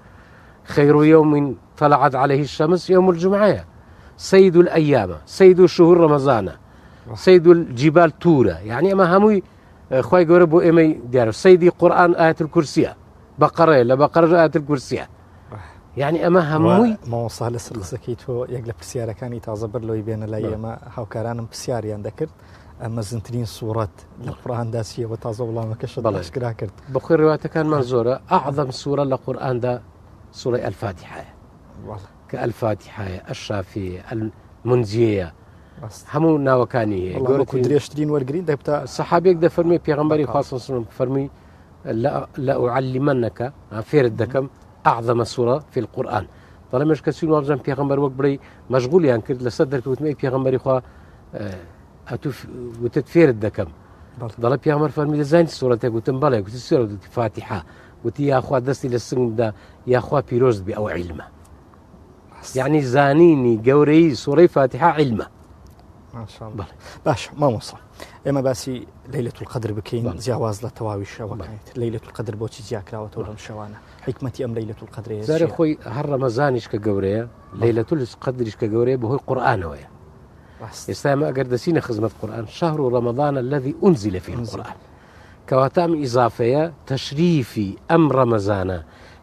خير يوم طلعت عليه الشمس يوم الجمعة سيد الأيام سيد الشهور رمضان سيد الجبال تورة يعني أما هموي خواي قربوا إمي ديار سيدي قرآن آية الكرسية بقرة لا بقرة آية الكرسية يعني أما هموي ما وصل السكيتو يقلب بسيارة كان يتعذبر له يبين لا ما هاوكاران بسياري عندك أما زنترين صورات القرآن داسية وتعذب الله ما كشف أشكرها كرت بخير رواية كان منزورة أعظم سورة للقرآن ده سورة الفاتحة كالفاتحة الشافية المنجية همو ناوكانية والله كنت يشترين والجرين ده بتاع الصحابي يقدر فرمي بيغمبري خاصة فرمي لا أعلمنك فير الدكم أعظم سورة في القرآن طالما مش كسين وابزان بيغمبر وقبري مشغول يعني كرد لصدرك وتمي بيغمبري خوا أتوف وتتفير الدكم ضل بيغمبر فرمي زين سورة وتنبلي وتسورة الفاتحة وتي يا أخوة دستي للسنگ ده يا أخوة بيروز بي أو علمه يعني زانيني قوري سورة فاتحة علمه ما شاء الله باش ما وصل إما باسي ليلة القدر بكين زياواز لتواوي الشوانة ليلة القدر بوتي زياك راوة ورم الشوانة حكمتي أم ليلة القدر زاري خوي هر رمضانش كقوري ليلة القدرش كقوري بهو القرآن ويا يستاما أقردسين خزمة القرآن شهر رمضان الذي أنزل فيه القرآن كواتام إضافية تشريفي أم رمضان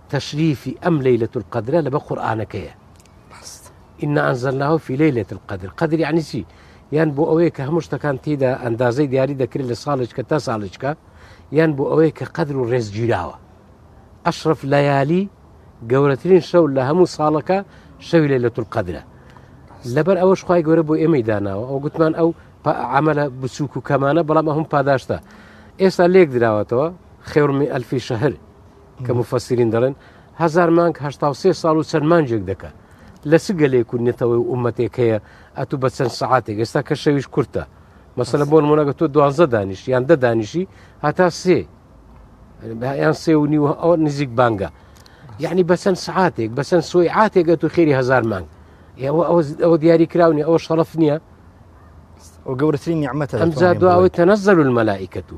تشريفي أم ليلة القدر لبا قرآنك إنا أنزلناه في ليلة القدر قدر يعني شي يعني بو أويك همشت كان تيدا أندازي دياري دا كريل صالجك تسالجك يعني بو أويك قدر الرز جيراوة أشرف ليالي قورتين شو لهمو صالك شو ليلة القدر لبر أوش خواهي قوربو إمي داناوة أو قلت من أو عمل بسوكو كمانا بلا ما هم باداشتا ئێستا لێک دراوەتەوە خێور من 1000 شەهر کە مفەسرین دەڵێن 1000 مانگ 83 ساڵ و چەند مانجێک دەکات لە چ گەلێک و نێتەوەی ئومەتێک هەیە ئەتوو بە چەند سەعاتێک ئێستا کە شەویش کورتە مەسەلە بۆ نمونەگە تۆ 12 دانیشت یان 10 دانیشی هەتا 3 یان 3 و نیو ئەوە نزیک بانگە یعنی بە چەند سەعاتێک بە چەند سویعاتێک ئەتوو خێری 1000 مانگ ئەوە دیاری کراونی ئەوە شەڕەف نییە وگەورەترین نیعمەتە ئەمجا دواوەی تەنەزەل المەلائیکەت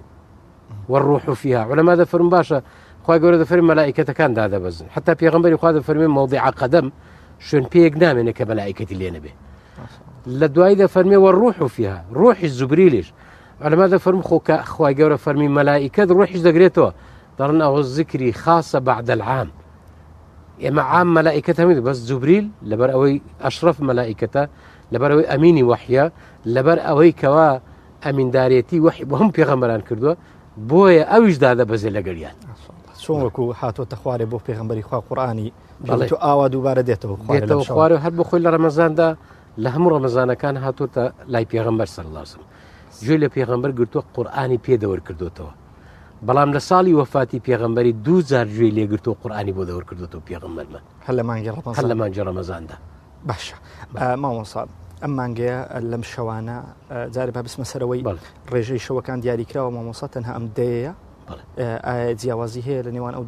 والروح فيها علماء ذا فرم باشا خواهي قولوا ذا فرم ملائكة كان دا بزن حتى بيغمبري خواهي ذا فرمين موضع قدم شون بيق نامنك كملائكة اللي نبي لدواي ذا فرمي والروح فيها روح الزبريليش علماء ذا فرم خواهي قولوا فرمين ملائكة روح ذا قريتوا ضرنا أو الذكري خاصة بعد العام إما عام ملائكة هميد بس زبريل لبر أوي أشرف ملائكته لبر أوي أميني وحيا لبر أوي كوا أمين داريتي وحي وهم بيغمبران كردوا بۆیە ئەویش دادە بەزێ لە گەریان چۆن وەکو هاتۆتە خوارێ بۆ پێغەمبەری خوا قورئانی تو ئاوا دووبارە دێتەوە خوارێ هەر بۆ خۆی لە ڕەمەزاندا لە هەموو ڕەمەزانەکان هاتوۆتە لای پێغەمبەر صلی الله علیه وسلم گوێ لە پێغەمبەر گرتووە قورئانی پێدەوەرکردوتەوە بەڵام لە ساڵی وەفاتی پێغەمبەری 2000 گوێ لێگرتووە قورئانی بۆ دەوەرکردوتەوە پێغەمبەرمان هەر لە مانگی ڕەمەزاندا. باشە مامۆستا ئەم مانگەیە لەم شەوانە جارێ با بسمە سەرەوەی ڕێژەی شەوەکان دیاریکراوە مامۆستا تەنها ئەم دەیە جیاوازی هەیە لە نێوان ئەو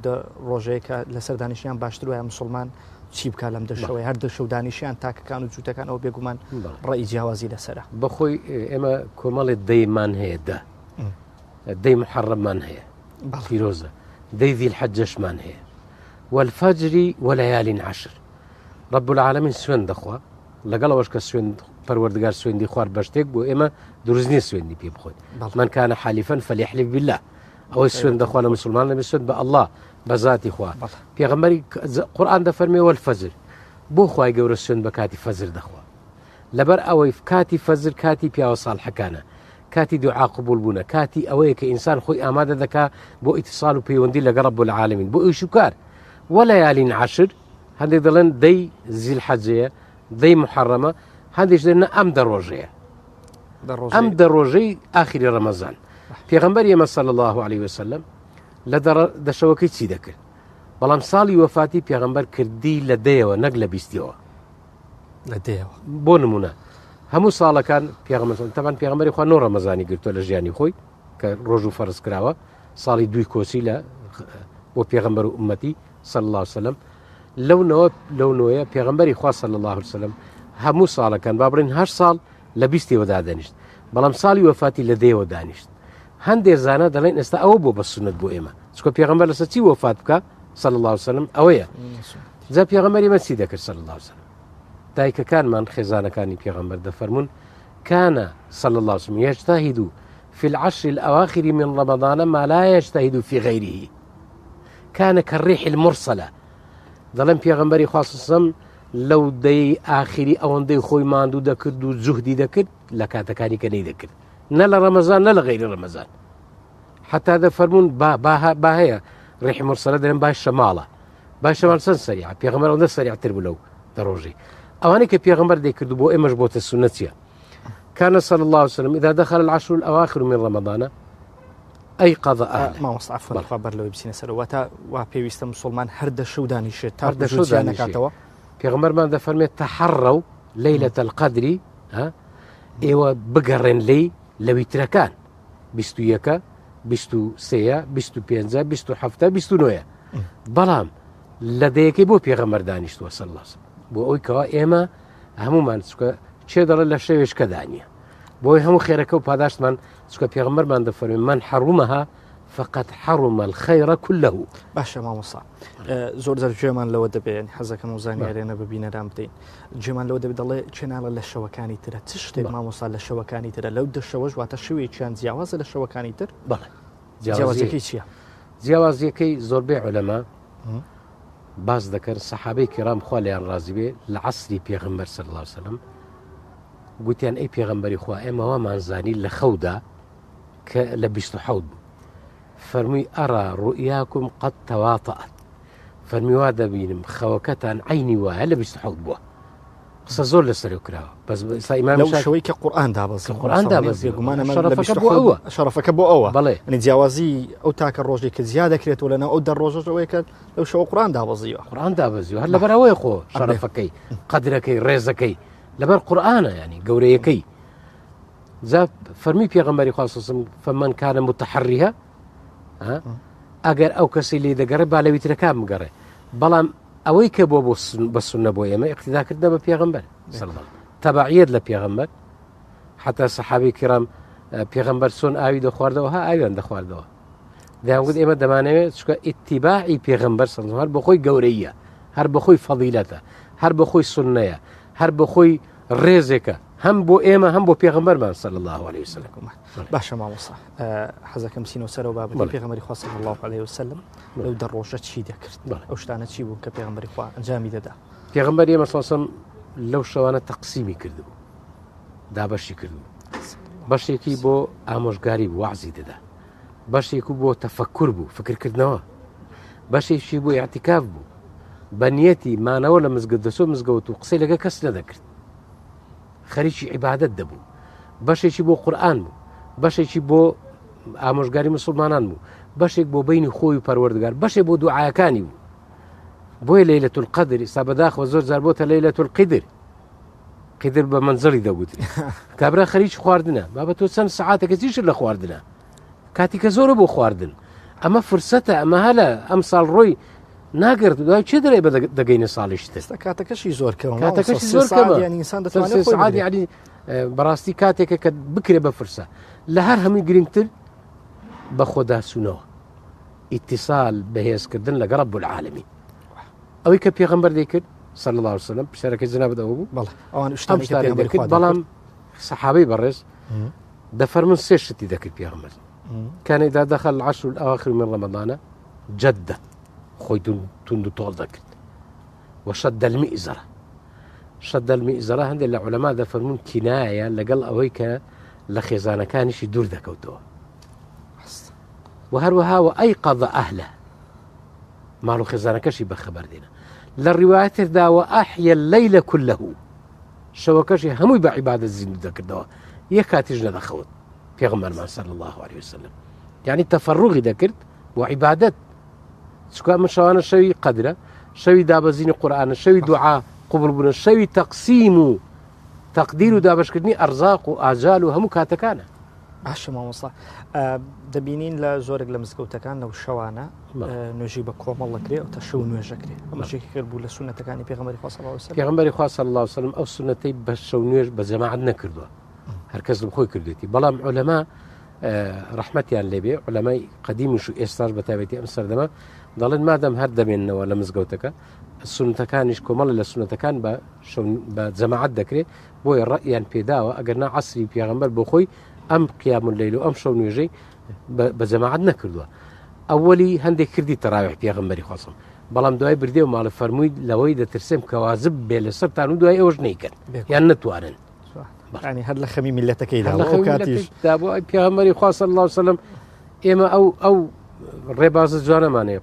ئەو لەسەر دانیشتیان باشتر وایە مسلمان چی بکە لەم دەشەوەی هەر دەشە و دانیشیان تاکەکان و جووتەکان ئەو بێگومان ڕێی جیاوازی لەسرە بەخۆی ئێمە کۆمەڵێت دەیمان هەیە دەی محەڕەممان هەیە پیرۆزە دەی ذی الحەجەشمان هەیە والفەجری وەلەیالین عەشر رب العالمین سوێن دەخوا لەگەڵەوەش کە سوێن پەروەردگار سوێندی خوارد بە شتێک بۆ ئێمە دروست نییە سوێندی پێ بخۆین من کانە حالیفەن فەلیحلف بالله ئەوەی سوێن دەخوا لە مسلمان لەبێ سوێن بە ئەڵڵا بە ذاتی خوا پێغەمبەری قورئان دەفەرمێ والفەجر بۆ خوای گەورە سوێن بە کاتی فەجر دەخوا لەبەر ئەوەی کاتی فەجر کاتی پیاوە ساڵحەکانە کاتی دوعا قبول بوونە کاتی ئەوەیە کە ئینسان خۆی ئامادە دەکا بۆ ئیتیصال و پەیوەندی لەگەڵ رب العالمین بۆ ئیش و کار وەلەیالین عەشر هەندێک دەڵێن دەی ذی الحەجەیە دەی محەڕەمە هەندێک دەڵێن ئەم دەڕۆژەیە ئەم دەڕۆژەی ئاخری ڕەمەزان پێغەمبەر ئێمە صلی الله عليه وسلم لە دەشەوەکەی چی دەکرد بەڵام ساڵی وەفاتی پێغەمبەر کردی لە دەیەوە نەک لە بیستیەوە لە دەیەوە بۆ نمونە هەموو ساڵەکان پێغەمبەر تەمان پێغەمبەری خوا 9 ڕەمەزانی گرتووە لە ژیانی خۆی کە ڕۆژ و فەرز کراوە ساڵی 2 کۆچی لە بۆ پێغەمبەر و ئومەتی صلی الله عليه وسلم لەو نوەیە پێغەمبەری خوا صلی الله عليه وسلم هەموو ساڵەکان با بڕین 8 ساڵ لە بیستیەوەدا دانیشت بەڵام ساڵی وەفاتی لە دەیەوە دانیشت هەندێک زانە دەڵێن ئێستا ئەوە بۆ بە سونەت بۆ ئێمە چکە پێغەمبەر لەسەر چی وەفات بکە صلی الله عليه وسلم ئەوەیە جا پێغەمبەری مە چی دەکرد صلی الله عليه وسلم دایکەکانمان خێزانەکانی پێغەمبەر دەفەرمون كان صلى الله عليه وسلم يجتهد في العشر الأواخر من رمضان ما لا يجتهد في غيره كان كالريح المرسلة دەڵێن پێغەمبەری خوا صلی الله عليه وسلم لەو دەی ئاخری ئەوەندەی خۆی ماندوو دەکرد و جوهدی دەکرد لە کاتەکانی کە نەی دەکرد نە لە ڕەمەزان نە لە غەیری ڕەمەزان حتا دەفەرمون با هەیە ڕیحی مرسەلە دەڵێن باش شەماڵە باش شەماڵ چەند سەریع پێغەمبەر ئەوەندە سەریعتر بوو لەو دەڕۆژی ئەوانەی کە پێغەمبەر دەیکرد بۆ ئێمەش بۆتە سونەتیە كان صلى الله عليه وسلم إذا دخل العشر الأواخر من رمضان أيقظ أهله ما وصف عفوا خبر لو بسنة سرواتا وبيويست مسلمان هرد شو دانيشة هرد شو دانيشة پێغەمبەر مان دەفەرمێت تەحەڕەو لەیلەتە القەدری ئێوە بگەڕێن لێی لە ویترەکان 21 23 25 27 29 بەڵام لە دەیەکەی بۆ پێغەمبەر دانیشتووە صلی الله علیه وسلم بۆ ئەوی کەوا ئێمە هەمومان چکە چێ دەڵێن لە شەوێشکە دانیە بۆی هەموو خێرەکە و پاداشتمان چکە پێغەمبەرمان دەفەرمێ من حەڕومەها فقط حرم الخير كله. باشە مامۆستا زۆر جار گوێمان لەوە دەبێن حەزەکەم و زانیاریانە ببینەران بدەین گوێمان لەوە دەبێت دەڵێ چێناڵە لە شەوەکانی ترە چ شتێک مامۆستا لە شەوەکانی ترە لەو دەشەوەش واتە شوێکیان جیاوازە لە شەوەکانی تر بەڵێ جیاوازیەکەی چییە؟ جیاوازیەکەی زۆربەی عولەما باز دەکەن سەحابەی کیرام خوا لەیان ڕازی بێ لە عەسری پێغەمبەر صلی الله علیه وسلم گوتیان ئەی پێغەمبەری خوا ئێمە وامانزانی لە خەودا کە لە 27 بوو فەرمووی ئەرا ڕوئیاکم قەد تەواتەئەت فەرمی وا دەبینم خەوەکەتان عینی وایە لە 27 بووە قسە زۆر لەسەرەوە کراوە بەس لەو شەوەی کە قورئان دابەزی قورئان دابەزی شەرەفەکە بۆ ئەوە بەڵێ ئەنی جیاوازی ئەو تاکە ڕۆژێک کە زیاد دەکرێتەوە لەناو ئەو دەڕۆژەوەی کە لەو شەوە قورئان دابەزیوە قورئان دابەزیوە هەر لەبەرەوەی خۆ شەرەفەکەی قەدرەکەی ڕێزەکەی لەبەر قورئانە ینی گەورەیەکەی جا فەرمی پێغەمبەری خوا صلی الله علیه وسلم فمن كان متحرها ئەگەر ئەو کەسی لێ دەگەڕێ با لە ویترەکان بگەڕێ بەڵام ئەوەی کە بۆ بە سونە بۆ ئێمە اقتیداکردنە بە پێغەمبەر تەبعیەت لە پێغەمبەر حتا سەحابەی کیرام پێغەمبەر چۆن ئاوی دەخواردەوە ها ئاویان دەخواردەوە دەیانگوت ئێمە دەمانەوێت چکە ئیتیباعی پێغەمبەر صلی هەر بە خۆی گەورەیە هەر بە خۆی فەضیلەتە هەر بە خۆی سونەیە هەر بە خۆی ڕێزێکە هەم بۆ ئێمە هەم بۆ پێغەمبەرمان صلی الله عليه وسلم. باشە مامۆستا حەزەکەم سینەوە سەرەوە بابەتی پێغەمبەری خوا صلی الله عليه وسلم لەو دەڕۆژە چی دەکرد ئەو شتانە چی بوو کە پێغەمبەری خوا ئەنجامی دەدا پێغەمبەر ئێمە صلی الله عليه وسلم لەو شەوانە تەقسیمی کردبوو دابەشی کردبوو بەشێکی بۆ ئامۆژگاری وعزی دەدا بەشێکی بۆ تەفەکر بوو فکرکردنەوە بەشێکی بۆ ئیعتیکاف بوو بە نیەتی مانەوە لە مزگەوت دەچۆ مزگەوت و قسەی لەگە کەس نەدەکرد خەریکی عیبادەت دەبوو بەشێکی بۆ قورئان بوو بەشێکی بۆ ئامۆژگاری مسلمانان بوو بەشێک بۆ بینی خۆی و پەروەردگار بەشێک بۆ دوعاەکانی بوو بۆیە لەیلەة القەدر ئێستا بەداخەوە زۆر جار بۆتە لەیلەة القدر قدر بە منزەڵی دەگوتری کابرا خەریکی خواردنە بابە تۆ چەند سەعاتێکە چیشت لە خواردنە کاتیکە زۆرە بۆ خواردن ئەمە فرسەتە ئەمە هەلە ئەم ساڵ ڕۆی ناگرێت دوای چێ دەرێ بە دەگەینە ساڵیش تر کاتەکەشی زۆر کاتەکەشی زۆر کەمە بەڕاستی کاتێکە کە بکرێ بە فرسە لە هەر هەمووی گرنگتر بە خۆداسوونەوە ئیتیسال بەهێزکردن لەگەڵ رب العالمین ئەوەی کە پێغەمبەر دەیکرد صلی الله عليه وسلم پشارەکەی جنابەتەوە بوو ئەوان دەکرد بەڵام سەحابەی بەڕێز دەفەرمون سێ شتی دەکرد پێغەمبەر كان إذا دخل العشر الأواخر من رمضان جد خۆی تند و تۆڵ دەکرد وشد المئزرة شد المئزرة هەندێک لە عولەما دەفەرمون کینایە لەگەڵ ئەوەی کە لە خێزانەکانیشی دوور دەکەوتەوە وهروەها وأيقظ أهله ماڵ و خێزانەکەشی بەخەبەر دێنە لە ڕیوایەتێکدا وأحيا الليل كله شەوەکەشی هەمووی بە عیبادەت زیندوو دەکردەوە یەک کاتیش نەدەخەوت پێغەمبەرمان صلی الله عليه وسلم يعني تفرغی دەکرد بۆ عیبادەت چکە ئەمە شەوانە شەوی قەدرە شەوی دابەزینی قورئانە شەوی دوعا قبول بوونە شەوی تەقسیم و تەقدیر و دابەشکردنی ئەرزاق و ئاجال و هەموو کاتەکانە باشە مامۆستا دەبینین لە زۆرێک لە مزگەوتەکان لەو شەوانە نوێژی بە کۆمەڵ دەکرێت و تا شەو نوێژەکرێ ئەمەشێکی کرد بوو لە سونەتەکانی پێغەمبەری خوا صلی الله عليه وسلم پێغەمبەری خوا صلی الله عليه وسلم ئەو سونەتەی بە شەو نوێژ بە جەماعەت نەکردووە هەرکەس لە خۆی کردوێتی بەڵام عولەما ڕەحمەتیان لێبێ عولەمای قەدیمیش و ئێستاش بەتابەتی ئەم سەردەما دەڵێن مادەم هەر دەمێننەوە لە مزگەوتەکە سونەتەکانیش کۆمەڵە لە سونەتەکان بە جەماعەت دەکرێت بۆیە ڕەئیان پێداوە ئەگەر نا عەسری پێغەمبەر بۆ خۆی ئەم قیام اللەیل و ئەم شەو نوێژەی بە جەماعەت نەکردووە ئەوەلی هەندێک کردی تەراویح پێغەمبەری خۆسم بەڵام دوای بردێ و ماڵە فەرمووی لەوەی دەترسێم کە واجب بێ لەسەرتان و دوای ئەوەش نەیکەن یان نەتوانن ینی هەر لە خەمی میلەتەکەیدا بۆ پێغەمبەری خوا صلی الله عليه وسلم ئێمە ئەو ڕێبازە جوانەمانەیە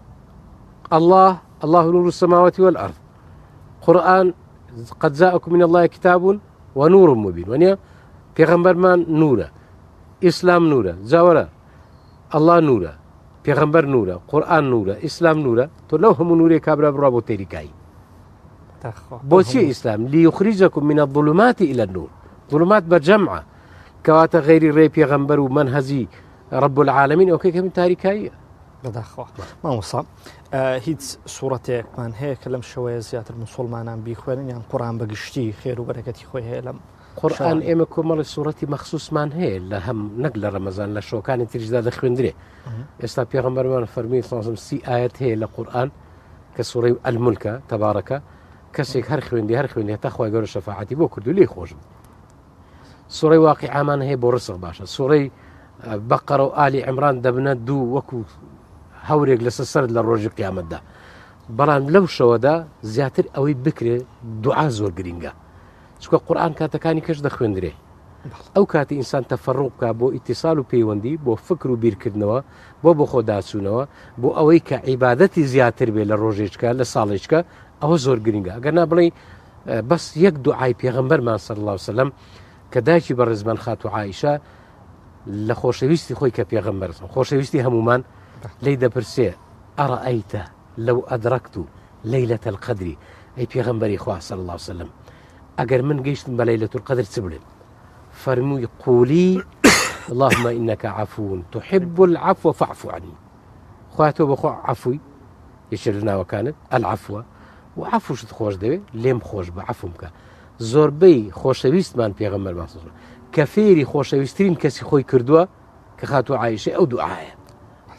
الله نور السماوات والأرض قرآن قد جاءكم من الله كتاب ونور مبين ونيا پیغمبرمان نورە ئیسلام نورە جاوەرە الله نورە پێغەمبەر نورە قورئان نورە ئیسلام نورە تۆ لەو هەموو نورێک کابرا بڕوا بۆ تێریکایی بۆچی ئیسلام ليخرجكم من الظلمات إلى النور ظلمات بجمعة کەواتە غیری ڕێ پێغەمبەر و منهەجی رب العالمین ئەوکەی کەمی تاریکاییە بەداخوا مامۆستا هیچ سوورەتێکمان هەیە کە لەم شەوەیە زیاتر مسلمانان بیخوێنن یان قورئان بەگشتی خێر و بەرەکەتی خۆی هەیە لەم قورئان ئێمە کۆمەڵی سوورەتی مەخسووسمان هەیە لە هەم نەک لە ڕەمەزان لە شۆکانی تریشدا دەخوێندرێ ئێستا پێغەمبەرمان فەرمی سڵ سی ئاەت هەیە لە قورئان کە سوورەی ئەلمولکە تەبارەکە کەسێک هەر خوێندی هەتا خوای گەورە شەفاعەتی بۆ کردو لێی خۆش بوو سوورەی واقعامان هەیە بۆ ڕسق باشە سوورەی بەقەرە و ئالی عیمران دەبنە دوو وەکو هەورێک لەسەر سەرت لە ڕۆژی قیامەتدا بەڵام لەو شەوەدا زیاتر ئەوەی بکرێ دوعا زۆر گرینگە چکە قورئان کاتەکانی کەش دەخوێندرێ ئەو کاتی ئینسان تەفەڕوق بکە بۆ ئیتیسال و پەیوەندی بۆ فکر و بیرکردنەوە بۆ خۆداچوونەوە بۆ ئەوەی کە عیبادەتی زیاتر بێ لە ڕۆژێچکە لە ساڵێچکە ئەوە زۆر گرینگە ئەگەر نا بڵێ بەس یەک دوعای پێغەمبەرمان صلی الله عليه وسلم کە دایکی بەڕێزمان خاتو عایشە لە خۆشەویستی خۆی کە پێغەمبەر خۆشەویستی هەمومان لی دەپرسێ ئەڕەئەیتە لەو ئەدرەکت لەیلەة القەدر ئەی پێغەمبەری خوا صلی الله عليه وسلم ئەگەر من گەیشتم بە لەیلەة القەدر چ بڵێم فەرمووی قولی اللهم إنك عفو تحب العفو فاعف عني خوا تۆ بەخۆ عەفوی یەکێک لە ناوەکانت العەفوە و عەفوشت خۆش دەوێت لێم خۆش بە عەفوم بکە زۆربەی خۆشەویستمان پێغەمبەرمان کە فێری خۆشەویستترین کەسی خۆی کردووە کە خاتو عایشە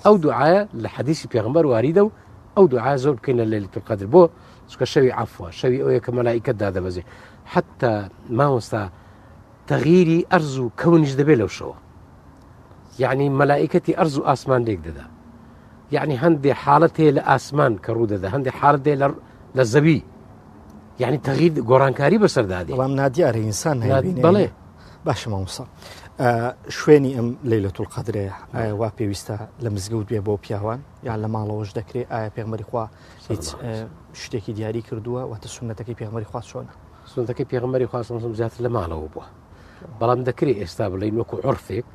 ئەو دوعایە لە حەدیثی پێغەمبەر واریدە و ئەو دوعا زۆر بکەینە لە لەیلەة القەدر بۆ چکە شەوی عەفوە شەوی ئەوەیە کە مەلائیکەت دادەبەزێ حتا مامۆستا تەغییری ئەرز و کەونیش دەبێت لەو شەوە یعنی مەلائیکەتی ئەرز و ئاسمان لێک دەدا یعنی هەندێک حاڵەت هەیە لە ئاسمان کە ڕوو دەدا هەندێک حاڵەت هەیە لە زەوی یعنی تەغییر گۆڕانکاری بەسەردادێ بەڵام نادیارە ئینسان بەڵێ باشە مامۆستا شوێنی ئەم لەیلەة القەدرەیە ئایا وا پێویستە لە مزگەوت بێ بۆ پیاوان یان لە ماڵەوەش دەکرێت ئایا پێغەمبەری خوا هیچ شتێکی دیاری کردووە واتە سونەتەکەی پێغەمبەری خوا چۆنە سنتەکەی پێغەمبەری خوا صلی الله علیه و سلم زیاتر لە ماڵەوە بووە بەڵام دەکرێت ئێستا بڵین وەکو عرفێک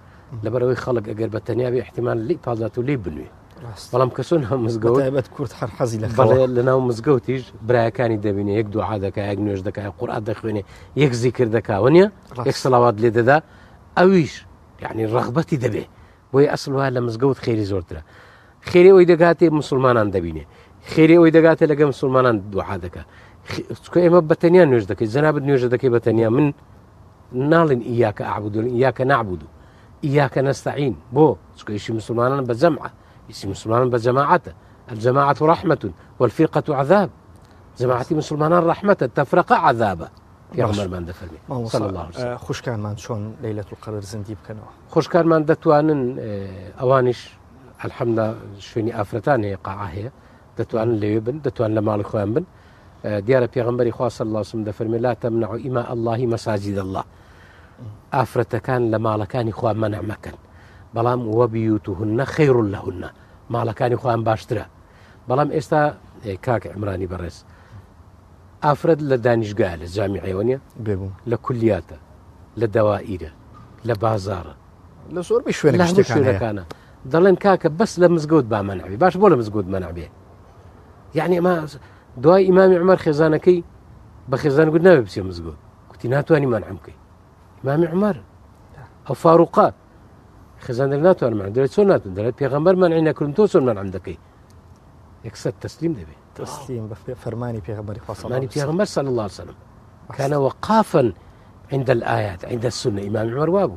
لەبەرەوەی خەڵک ئەگەر بە تەنیا بێ احتیمال لی پازات و لێ بنوێ بەڵام کەسۆن هەم مزگەوت تایبەت کورد هەر حەزی لە بەڵێ لە ناو مزگەوتیش برایەکانی دەبینێ یەک دوعا دەکات یەک نوێژ دەکات قورئان دەخوێنێ یەک زیکر دەکات وەنیە یەک سەڵاوات لێ دەدا ئەویش یعنی ڕەغبەتی دەبێ بۆی ئەسڵ وایە لە مزگەوت خێری زۆرترە خێری ئەوەی دەگاتێ مسلمانان دەبینێ خێری ئەوەی دەگاتێ لەگە مسلمانان دوعا دەکات چکە ئێمە بەتەنیا نوێژ دەکەیت جەنابەت نوێژە دەکەی بەتەنیا من ناڵین ئیاکە ئەعبود ئیاکە نەعبود ئیاکە نەستەعین بۆ چکە ئیشی مسلمانان بە جەمعە ئیشی مسلمانان بە جەماعەتە الجەماعەت ڕەحمەة والفرقة عذاب جەماعەتی مسلمانان ڕەحمەتە تەفرەقە عذابە پێغەمبەرمان دەفەرمێ صلی الله علیه وسلم خوشکانمان چۆن لەیلەت القەدر زیندی بکەنەوە خوشکانمان دەتوانن ئەوانیش الحەمدا شوێنی ئافرەتان هەیە قاعە هەیە دەتوانن لەوێ بن دەتوان لە ماڵی خۆیان بن دیارە پێغەمبەری خوا صلی الله علیه وسلم دەفەرمێ لا تمنعوا إماء الله مساجد الله ئافرەتەکان لە ماڵەکانی خوا مەنع مەکەن بەڵام وەبیوتهن خەیر لەهن ماڵەکانی خۆیان باشترە بەڵام ئێستا کاک عمرانی بەڕێز ئافرەت لە دانیشگایە لە جامیعەوە نیە لە کولیاتە لە دەوائیرە لە بازاڕە لە زۆربەی شوێنەکانە دەڵێن کاکە بەس لە مزگەوت با مەنع بێ باش بۆ لە مزگەوت مەنع بێ یعنی ئەمە دوای ئیمامی عومەر خێزانەکەی بە خێزان گوت ناوێ بچێ مزگەوت گوتی ناتوانی مەنعم بکەی ئیمامی عومەر ئەو فاروقا خێزان دەڵێ ناتوانم مەنع دەڵێت چۆن ناتوان دەڵێت پێغەمبەر مەنعی نەکردم تۆ چۆن مەنعم دەکەی یەکسەر تەسلیم دەبێت تسليم فرماني پیغمبر فرماني پیغمبر صلى الله عليه وسلم كان وقافا عند الآيات عند السنة إمام عمر وابو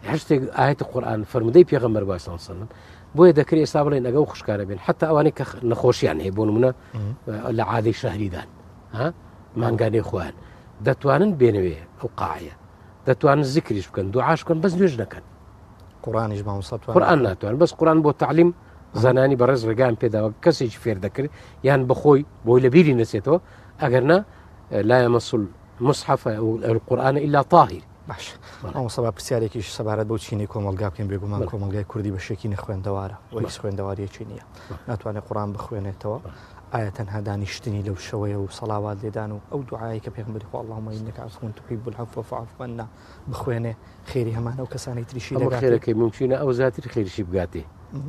هشتي آية القرآن فرمدي پیغمبر صلى الله عليه وسلم بوي ذكري إصابة أجو خشكارة بين حتى أواني نخوش يعني يبون منا لعادي شهري دان ها ما نقاني إخوان دتوانن بينوي أو قاعية دتوان الذكر يشكن دعاش كن بس نجنا كان قرآن يجمع مصطفى قرآن ناتوان بس قرآن بو تعليم زانانی بەڕێز ڕێگان پێداوە کەسێکی فێر دەکرد یان بەخۆی بۆی لە بیری نەچێتەوە ئەگەرنا لا يمس المصحف القرآن إلا طاهر باش ئەو سەبا پرسیارێکیش سەبارەت بۆ چینی کۆمەلگا بکەین بێگومان کۆمەلگای کوردی بە شێکی نەخوێندەوارە و هیچ خوێندەواریەکی نییە ناتوانێت قورآن بخوێنێتەوە ئایا تەنها دانیشتنی لەو شەوەیە و سەڵاوات لێدان و ئەو دوعای کە پێغەمبەری خوا اللهم إنك عفو تحب العفو فاعف عنا بخوێنێ خێری هەمانە و کەسانی تریشی دەگاتێ خێرەکەی ممکنە ئەو زیاتر خێریشی بگاتێ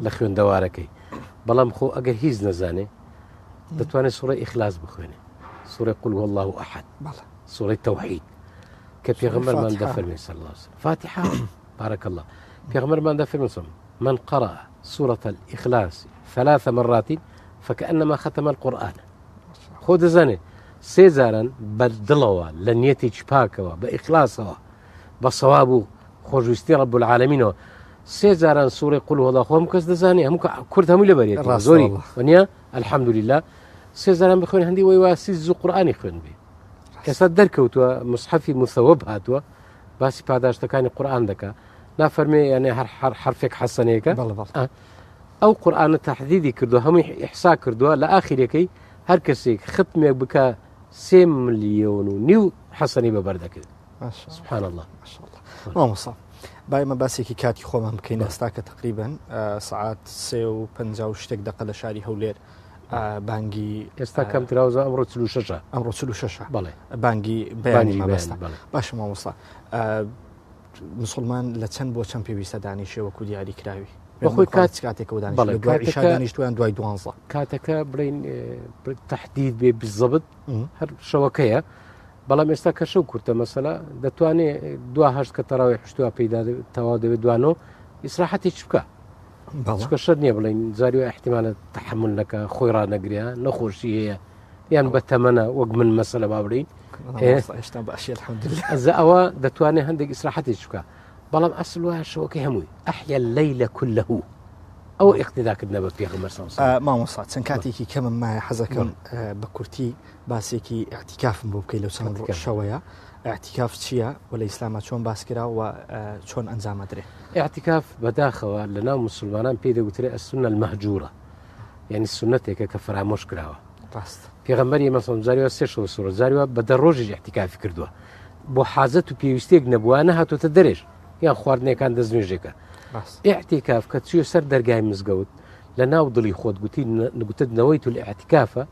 لە خوێندەوارەکەی بەڵام خۆ ئەگەر هیچ نەزانێ دەتوانێت سوڕەی ئیخلاص بخوێنێ سوڕەی قل هو الله أحد سوڕەی تەوحید کە پێغەمبەرمان دەفەرمێ صلی الله عليه وسلم فاتحة بارك الله پێغەمبەرمان دەفەرمێ من قرأ سورة الإخلاص 3 مرات فكأنما ختم القرآن خۆ دەزانێ 3 جاران بەدڵەوە لە نیەتێکی پاکەوە بە ئیخلاسەوە بە سەواب و خۆشویستی رب العالمینەوە 3 جاران سوورەی قل هو الله خۆم کەس دەزانێ هەموو کورد هەمووی لەبەرێت زۆری وەنیە الحەمدولله 3 جاران بخوێن هەندی وەی واسی زوو قورئانی خوێن بێ کەسە دەرکەوتووە مصحفی مثەوەب هاتووە باسی پاداشتەکانی قورئان دەکا نافەرمێ یانێ هەر حرفێک حەسەنەیەکە ئەو قورئانە تەحدیدی کردووە هەمووی ئیحسا کردووە لە ئاخرەکەی هەر کەسێک ختمێک بکە 3 ملیۆن و نیو حەسەنی بەبەردەکرد سبحان الله مامۆستا بايمە باسێکی کاتی خۆمان بکەین ئێستا کە تقریبا سعات 3:50 شتێک دقە لە شاری هەولێر بانگی ئێستا کەم تراوزە ئەمڕۆ 46 ئەمڕۆ 46 بەڵێ بانگی بەیانی مەبەستە باشە مامۆستا مسلمان لە چەند بۆ چەند پێویستە دانیشێ وەکو دیاری کراوی بەخۆی کاتێکەوە دانیشتویان دوای 12 کاتەکە بڵین تەحدید بێ بزەبت هەر شەوەکەیە بەڵام ئێستا کە شەو کورتە مەسەلا دەتوانێت 2 کە تەراوی حشتووە پێدا تەواو دەبێت دوانەوە ئیسراحەتێک بکە چکە شەر نییە بڵین زاری و احتیمالە تەحمل نەکە خۆی ڕانەگریا نەخۆشی هەیە یان بە تەمەنە وەک من مەسەلە با بڵین ئەزە ئەوە دەتوانێت هەندێک ئیسراحەتێک بکە بەڵام ئەسڵ وایە شەوەکەی هەمووی ئەحیا اللەیلە کولەه ئەو ئیقتیداکردنە بە پێغەمبەر مامۆستا چەند کاتێکی کەمم مایە حەزەکەم بە کورتی باسێکی ئاعتیکافم بۆ بکەی لەو چەند شەوەیە ئاعتیکاف چییە و لە ئیسلامە چۆن باسکرا و چۆن ئەنجامەدرێ ئاعتیکاف بەداخەوە لە ناو مسلمانان پێی دەگوترێت ئەسونە المەهجوورە یعنی سونەتێکە کە فرامۆش کراوە پێغەمبەری مەسەڵەن جاریوە 3 سوورە جاریوە بە 10 ڕۆژێک ئاعتیکافی کردووە بۆ حاجەت و پێویستێک نەبووە نەهاتۆتە دەرێژ یان خواردنەکان دەستنوێژێکە ئاعتیکاف کە چووە سەر دەرگای مزگەوت لە ناو دڵی خۆت گوتت نەوەیت الاعتیکافە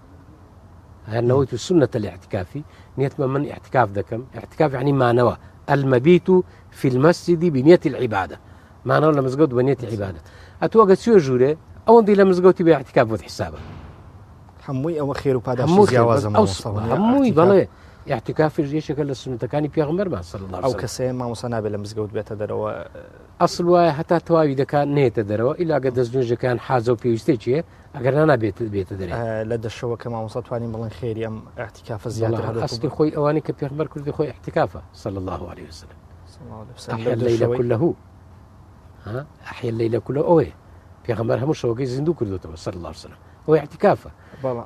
نويت سنة الاعتكاف نية من اعتكاف دكم اعتكاف يعني ما نوى المبيت في المسجد بنية العبادة ما نوى لمزقود بنية العبادة أتوقع سوى جوري أو ندي لمزقوتي باعتكاف وذ حسابه هموي أو خير وبعد زياوازة هموي بلى اعتكاف يشكل السنة كان بيغمر ما صلى الله عليه وسلم أو كسي ما مصنع لمزقود بيت دروا أصل واي حتى توابي إذا كان نية دروا إلا قد الزنجة كان حازو بيوستيجي أقر أنا بيت دروا لدى الشو كما وصلتواني بلن خيري أم اعتكاف زيادة أصل خوي أواني كبيغمر كل خوي اعتكافه صلى الله عليه وسلم صلى الله عليه وسلم أحيا الليل كله ها أحيا الليل كله أوه بيغمر همش شوقي زندو كردو صلى الله عليه وسلم هو اعتكافه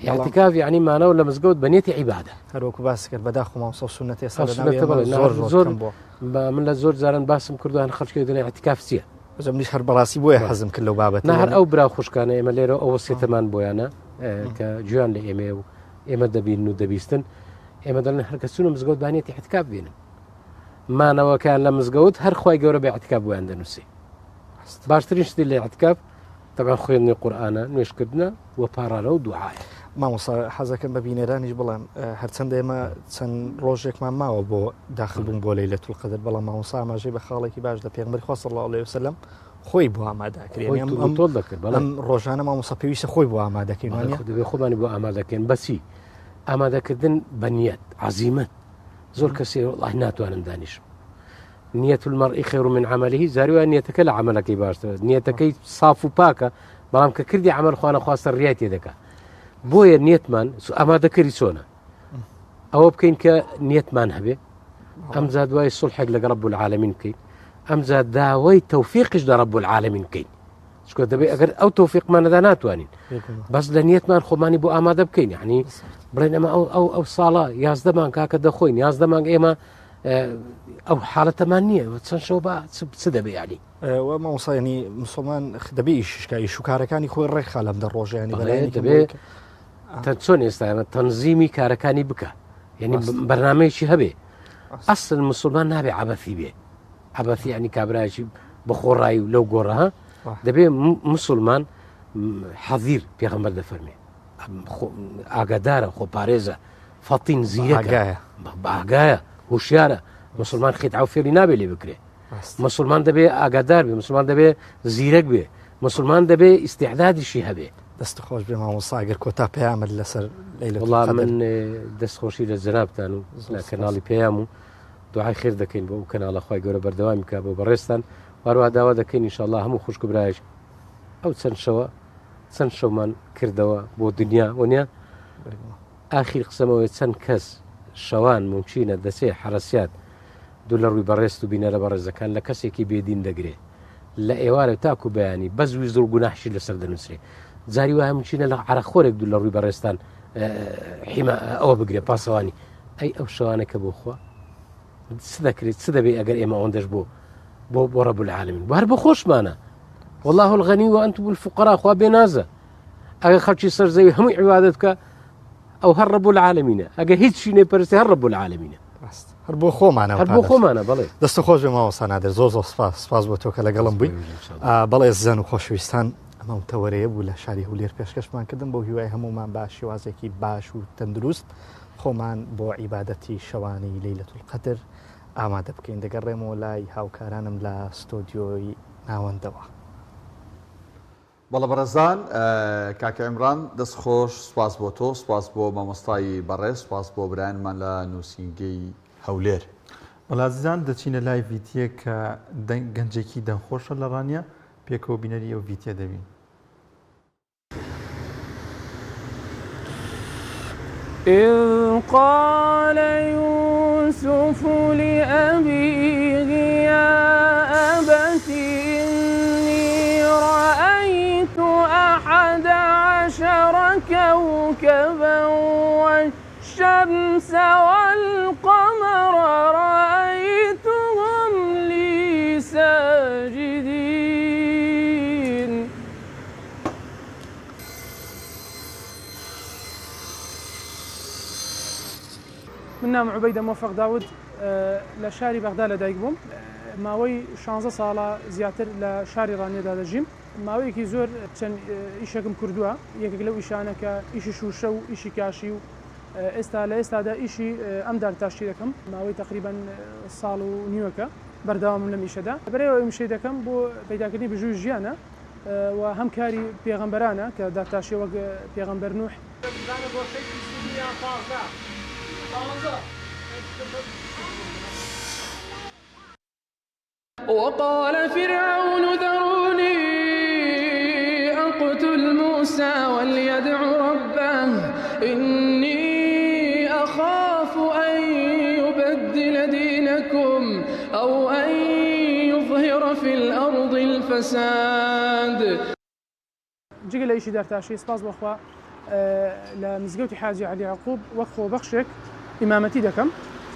اعتكاف يعني معناه ولا مزقود بنيتي عباده هروك باسك البداخ وما وصل سنتي زور من لا زور زارن باسم كردو ان خرج كده اعتكاف سيه زمنيش هر براسي بو حزم كله بابته نهر او برا خوش كان اما ليرو او سيتمان بويانا كجوان لايميو اما دبين نو دبيستن اما دلنا هر كسونو مزقود بنيتي اعتكاف بينهم ما نوا كان لمزقود هر خوي جوره باعتكاف بويان دنسي باشتريش دي الاعتكاف طبعا خويني قرآن نوش كردنا وبارانا ودعاء ما وصل حزك ما بينيرانيش بلان هرتن ديما تن روجك ما وبو داخل بو ليلة القدر بلا ما وصل ما جيب خالك باش ده بيغمر صلى الله عليه وسلم خوي بو ما ذاكر يعني ام روجانا ما وصل بيوش خوي بو ما ذاكر يعني خد بخوباني بو ما ذاكر بسي اما ذاكردن بنيات عزيمه زور كثير والله ناتوان دانيش نية المرء خير من عمله زاروا نيتك لا عملك باش نيتك صاف باكا بلام كردي عمل خوانا خواص الرياتي دكا بويا نيت مان اما ذكري سونا او بكين كنيت مان هبه ام زاد واي الصلح لرب العالمين كين ام زاد داوي توفيقش لرب العالمين كين شكو دبي اگر او توفيق ما ندانات وانين بس لنيت مان خماني بو اما دبكين يعني برينما او صلاه يازدمان كاك دخوين يازدمان ايما أو حالة تمانية وتسنشوا بقى تسدبي يعني وما وصل يعني مسلمان خدبيش كاي شو كاركاني خوي الرخ على مدى الروج يعني بلاي تبي تنسون يستعمل تنظيمي كاركاني بكا يعني برنامج هبي أصل المسلمان نابي عبثي به عبثي يعني كابراجي بخور راي لو جورها دبي مسلمان حذير بيغمر دفرمي أقداره خو باريزا فاطين زيكا باقايا وشيارة مسلمان خيط عوفيري نابي اللي بكري مسلمان دبي أقدار بي مسلمان دبي زيرك بي مسلمان دبي استعداد الشيء هبي دست خوش بما وصاقر كوتا بيعمل لسر ليلة والله القدر. من دست خوشي للزناب تانو لكنالي بيامو دعاء خير دكين بو كنال أخوي قولة بردوامي كابو برستان واروها داوا دكين إن شاء الله همو خوش كبرايش أو تسنشوا من كردوا بو دنيا ونيا آخر قسمه يتسن كس شوان ممكنة دسي حرسيات دولار برست وبينا لبرز كان لكسي كي بيدين دقري لا إيوارة تاكو بياني بس ويزور جناحش اللي سرد نسري زاري وها ممكنة على خورك دولار برستان حما أو بقري باسواني أي أو شوانك أبو أخوة سدبي أجر إما عندش بو رب العالمين بهرب خوش معنا والله الغني وأنتم الفقراء أخوة بنازة أجر خرجي صار زي هم عبادتك أو هرب العالمين أجا هيك شيء نبرسي هرب العالمين هربو خو معنا بله دست خوش ما وصلنا در زوز سپاس بو تو کلا قلم بي بله زن خوشويستان اما متوريه ولا شاري هولير پیشکش مان کردم بو هیوای همو من باش وازکی باش و تندروست خو من بو عبادتي شواني ليله القدر آماده بکەین دەگەڕێمەوە لای هاوکارانم لە ستۆدیۆی ناوەندەوە. بەڵە بەڕێزان کاکە عیمران دەست خۆش سوپاس بۆ تۆ سوپاس بۆ مامۆستای بەڕێز سوپاس بۆ برایانمان لە نووسینگەی هەولێر. بەڵازیزان دەچینە لای ڤیتیە کە گەنجێکی دەنخۆشە لە ڕانیە پێکەوە بینەری ئەو ڤیتیە دەبین. إذ قال يوسف لأبيه يا أبت إني رأيت 11 كوكبا والشمس والقمر رأيتهم لي ساجدين. من نام عبيدة موفق داود لشاري بغداد لدایک بووم ماوەی 16 ساڵە زیاتر لە شاری ڕانیەدا دەژیم ماوەیەکی زۆر چەند ئیشێکم کردووە یەکێک لەو ئیشانە کە ئیشی شوشە و ئیشی کاشی و ئێستا لە ئێستادا ئیشی ئەم دارتاشی دەکەم ماوەی تقریبان ساڵ و نیوەکە بەردەوامم لە میشەدا بەرەوە ئەمشەی دەکەم بۆ پەیداکردنی بژووی ژیانە و هەم کاری پێغەمبەرانە کە دارتاشی وەک پێغەمبەر نوح وقال فرعون ذروني أقتل موسى وليدع ربه إني أخاف أن يبدل دينكم أو أن يظهر في الأرض الفساد جگە لە ئیشی دارتاشی سپاس بەخوا لە مزگەوتی حاجی علی یعقوب وەک خۆبەخشێک ئیمامەتی دەکەم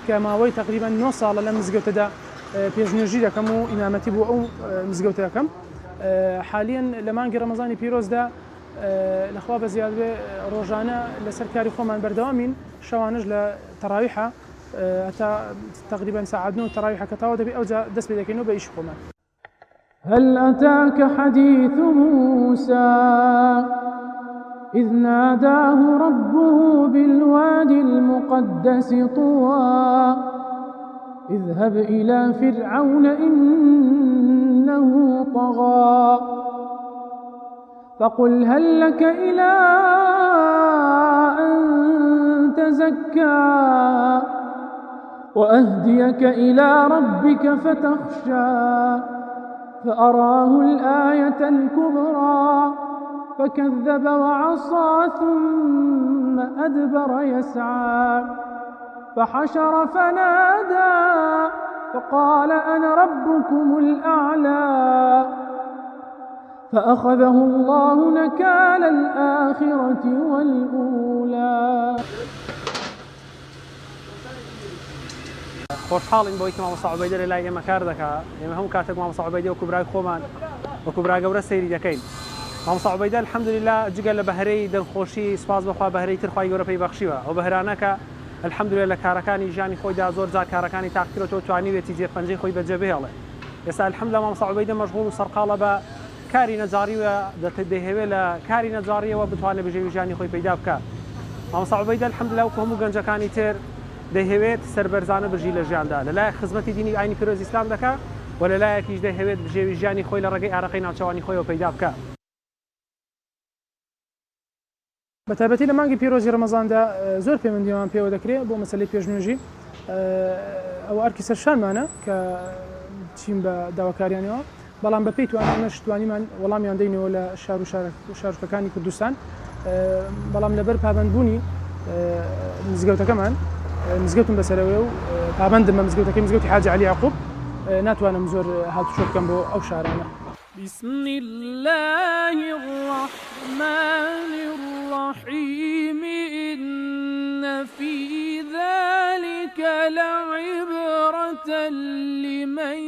کە ماوەی تقریبا 9 ساڵە لە مزگەوتەدا پێشنێژی دەکەم و ئیمامەتی بۆ ئەو مزگەوتە دەکەم حالیان لە مانگی ڕەمەزانی پیرۆزدا لەخوا بە زیاد بێ ڕۆژانە لەسەر کاری خۆمان بەردەوامین شەوانش لە تەراویحە هەتا تقریبا ساعات 9 تەراویحە کە تاوا دەبێت ئەوجا دەست پێ دەکەینەوە بە ئیش خۆمان. هل أتاك حديث موسى إذ ناداه ربه بالوادي المقدس طوى اذهب إلى فرعون إنه طغى فقل هل لك إلى أن تزكى وأهديك إلى ربك فتخشى فأراه الآية الكبرى فكذب وعصى ثم أدبر يسعى فحشر فنادى فقال أنا ربكم الأعلى فأخذه الله نكال الآخرة والأولى. خۆشحاڵین بۆی کە مامۆستا عوبەیدە لە لای ئێمە کار دەکات ئێمە هەموو کاتێک مامۆستا عوبەیدە وەکو برای خۆمان وەکو برا گەورە سەیری دەکەین. مامۆستا عوبەیدە الحەمدولیلا جگە لە بەهرەی دڵخۆشی سپاس بەخوا بەهرەی تر خوای گەورە پێی بەخشیوە ئەو بەهرانەکە الحەمدولیلا لە کارەکانی ژیانی خۆیدا زۆر جار کارەکانی تاقیکردەوە توانیوێتی جێپەنجەی خۆی بەجێ بهێڵێ. ئێستا الحەمدولیلا مامۆستا عوبەیدە مەشغوڵ و سەرقاڵە بە کاری نەجاریوە دەهەوێت لە کاری نەجاریەوە بتوانێت بژێوی ژیانی خۆی پەیدا بکات. مامۆستا عوبەیدە الحەمدولیلا وەکو هەموو گەنجەکانی تر دەیهەوێت سەربەرزانە بژی لە ژیاندا لەلایەک خزمەتی دینی ئاینی پیرۆزی ئیسلام دەکات و لەلایەکیش دەیهەوێت بژێوی ژیانی خۆی لە ڕێگەی ئارەقەی ناوچەوانی خۆیەوە پەیدا بکات. بەتایبەتی لە مانگی پیرۆزی ڕەمەزاندا زۆر پەیوەندیمان پێوە دەکرێت بۆ مەسەلەی پێشنوێژی ئەو ئەرکی سەرشانمانە کە چین بە داواکاریانەوە بەڵام بەپێی توانیمەش توانیمان وەڵامیان دەینەوە لە شار و شارۆچکەکانی کوردستان بەڵام لەبەر پابەندبوونی مزگەوتەکەمان مزگەوتم بەسەرەوەی و پابەندم بە مزگەوتەکەی مزگەوتی حاجی علی یعقوب ناتوانم زۆر هاتوچۆ بکەم بۆ ئەو شارانە. بسم الله الرحمن الرحيم إن في ذلك لعبرة لمن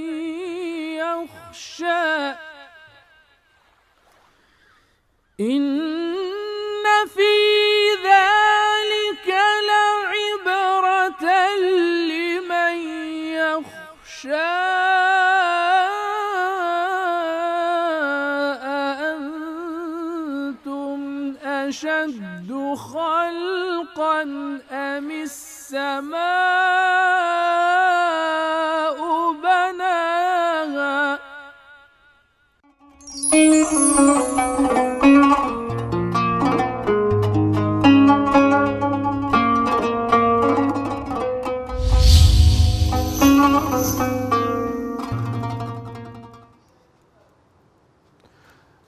يخشى إن في ذلك لعبرة لمن يخشى أأنتم أشد خلقا أم السماء بناها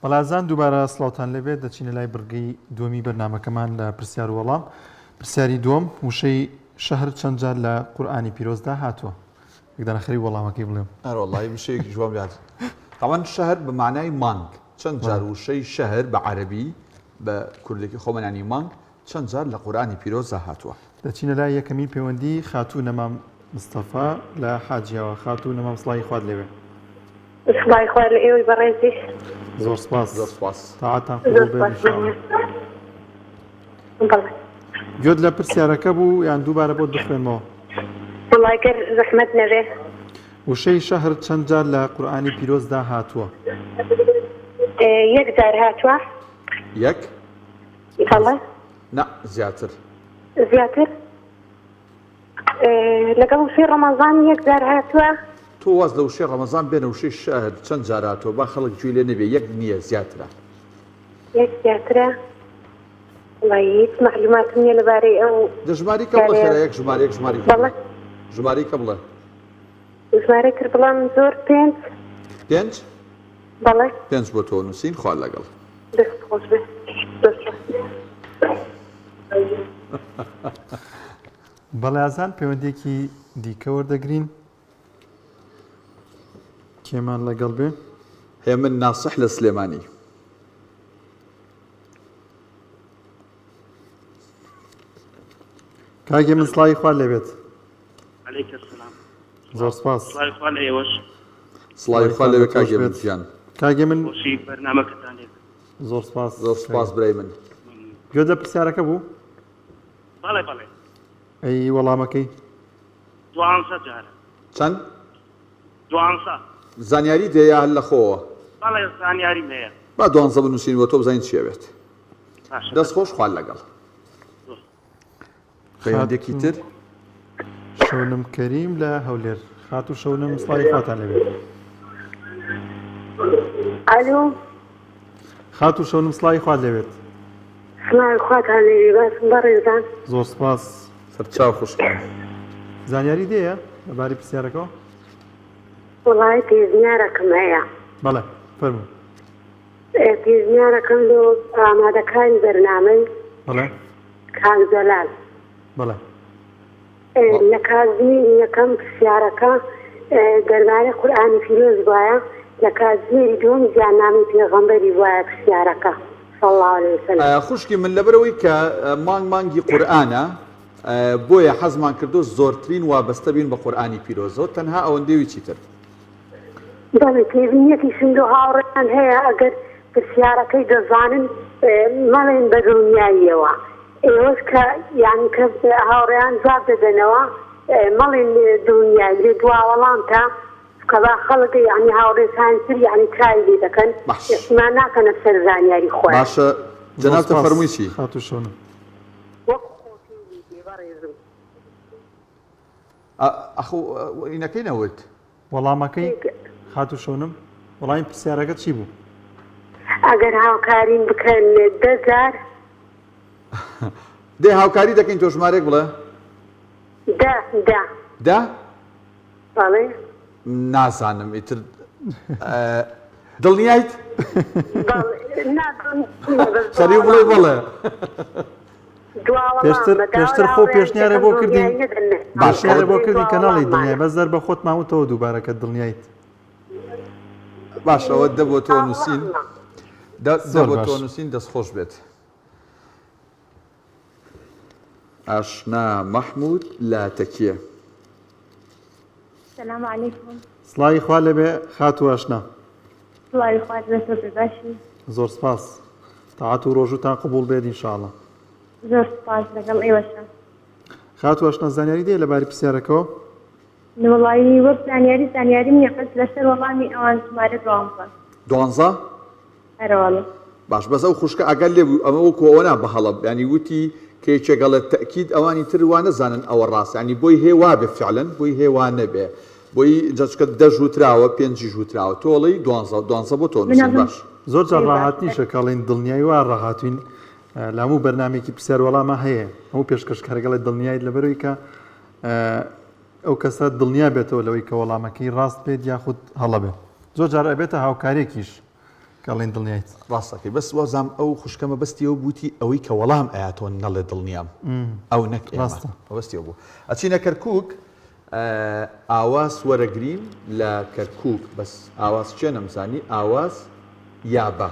بەڵازان دووبارە سڵاوتان لەبێت دەچینە لای بڕگەی دووەمی بەرنامەکەمان لە پرسیار و وەڵام. پرسیاری دووەم وشەی شەهر چەند جار لە قورئانی پیرۆزدا هاتووە؟ یەکدانە خەری وەڵامەکەی بڵێم. وەڵڵاهی وشەیەکی جواب بێت. طبعاً شەهر بە معنای مانگ چەند جار وشەی شەهر بە عەرەبی بە کوردێکی خۆمەنانی مانگ چەند جار لە قورئانی پیرۆزدا هاتووە. دەچینە لای یەکەمی پەیوەندی خاتوو نەمام مستەفا لە حاجیەوە. خاتوو نەمام سڵای خوارد لێوێ. سڵای خوارد لە ئێوەی بەڕێزی. زۆر سپاس. زۆر سپاس. تاعاتان قبوڵ بێت ئینشاءالله. گوێت لە پرسیارەکە بوو یان دووبارە بۆ بخوێنمەوە؟ وڵای گەر زەحمەت نەبێ. وشەی شەهر چەند جار لە قورئانی پیرۆزدا هاتووە؟ یەک جار هاتووە. یەک؟ بەڵێ. نا زیاتر. زیاتر لەگەڵ وشەی ڕەمەزان یەکجار هاتووە تۆ واز لە وشەی ڕەمەزان بێنە وشەی شەهر چەند جاراتەوە با خەڵک گوێ لێ نەبێ یەک نییە زیاترە یەک زیاترە وڵی هیچ معلوماتم نییە لەبارەی ئەو ژماری کە بڵێ خێرا یەک ژمارەیەک ژماری ژماری کە بڵێ ژمارە کرد بڵام زۆر پێنج بەڵێ پێنج بۆ تۆ نووسین خوار لەگەڵ دەست خۆش بێ بەڵێزان پەیوەندێکی دیکە وەردەگرین کێمان لەگەڵ بێ هەیە من ناسح لە سلێمانی کاگێ من سڵاوی خوار لێبێت عەلەیکە سەلام زۆر سپاس سڵاوی خوار لە ئێوەش سڵاوی خوار لەوێ کاگێ من گیان کاگێ من خۆشی بەرنامەکەتان لێ زۆر سپاس زۆر سپاس برای من گوێ لە پرسیارەکە بوو بەڵێ بەڵێ ئەی وەڵامەکەی دوانسە جارە چەند دوانسە زانیاری دێیا هەر لە خۆوە بەڵێ زانیاریم هەیە با دوانزە بنووسین بۆ تۆ بزانین چیە بێت دەست خۆش خوار لەگەڵ پەیوەندێکی تر شەونم کەریم لە هەولێر خات و شەونم سڵاوی خواتان لەبێت ئەلۆ خات و شەونم سڵاوی خوات لەوێت سڵاوی خواتان لێوێ باشم بەڕێزان زۆر سپاس سەرچاو خوشکان زانیاری دەیە لەباری پرسیارەکەەوە وڵای پێزنیارەکەم هەیە بەڵێ فەرموو پێزنیارەکەم لۆ ئامادەکاری بەرنامەی بەڵێ کاک جەلال بەڵێ لە کاتژمێری یەکەم پرسیارەکە دەربارەی قورئانی پیرۆز وایە لە کاتژمێری دووەم جیاننامەی پێغەمبەری وایە پرسیارەکە صلی الله عليه وسلم خوشکی من لەبەرەوەی کە مانگی قورئانە بۆیە حەزمان کردو زۆرترین وابەستە بین بە قورئانی پیرۆزەوە تەنها ئەوەندەی چیتر بەڵێ تێبینیەتی سند و هاوڕێیان هەیە ئەگەر پرسیارەکەی دەزانن مەڵێن بە دڵنیاییەوە ئێوەش کە یانی کە هاوڕێیان جواب دەدەنەوە مەڵێن دڵنیایی لێ دواوەڵام تا کەوا خەڵک یعنی هاوڕێسانتر یعنی ترای لێ دەکەن ئێسمان ناکەنە سەر زانیاری خۆیان باشە جەناب تەفەرمووی چی خات و شەونم ئەخۆ ئینەکەی نەوت وەڵامەکەی خات و شەونم وەڵامی پرسیارەکە چی بوو ئەگەر هاوکارین بکەن 10,000 دێ هاوکاری دەکەین تۆ ژمارێک بڵێ دا بەڵێ نازانم ئیتر دڵنیایت سەری بڵێ بڵێ پێشتر خۆ پێشنیارە بۆ کردین باشیارە بۆ کردین کە ناڵی دڵنیای بەس دەر بە خۆت ماوتەوە دووبارەکە دڵنیایت باش ئەوە دە بۆ تۆ نووسین بۆ تۆ نووسین دەستخۆش بێت ئاشنا مەحموود لە تەکیە السلام عليكم سڵاوی خوا لەبێ خات و ئاشنا سڵاوی خوات لەسەر باشی زۆر سپاس تاعات و ڕۆژوتان قبول بێت ئینشاءڵڵا زۆر سپاس لەگەڵ ئێوەشە خات و ئاشنا زانیاری دێ لەباری پرسیارەکەەوە وڵی وەک زانیاریم نیە قەت لەسەر وەڵامی ئەوان ژمارە دوانزە هەرەوەڵە باش بەس ئەو خوشکە ئەگەر لێ بوو ئەمە وەکو ئەوە نا بەهەڵە ینی وتی کێچێگەڵە تەکید ئەوانی تر وانە زانن ئەوە ڕاست ینی بۆی هێوا بێ فعلەن بۆی هێوا نەبێ بۆی جەچکە دەژووتراوە پێنجی ژووتراوە تۆڵی دوانزە بۆ تۆ باش زۆر جار ڕاهاتنی شەکەڵین دڵنیایی وا ڕاهاتوین لە هەموو بەرنامێکی پرسیار وەڵامە هەیە هەموو پێشکەشکارەگەڵی دڵنیایت لەبەرەوەی کە ئەو کەسە دڵنیا بێتەوە لەوەی کە وەڵامەکەی ڕاست بێت یاخود هەڵە بێت زۆر جار ئەبێتە هاوکارێکیش کەڵین دڵنیایت ڕاستەکەی بەس وازام ئەو خوشکەمە بەستیەوە بوتی ئەوەی کە وەڵام ئاياتۆ نەڵێ دڵنیام ئەو نەک ڕاستە بەستیەوە بوو ئەچینە کەرکووک ئاواز وەرەگریم لە کەرکووک بەس ئاواز چێ نەمزانی ئاواز یابە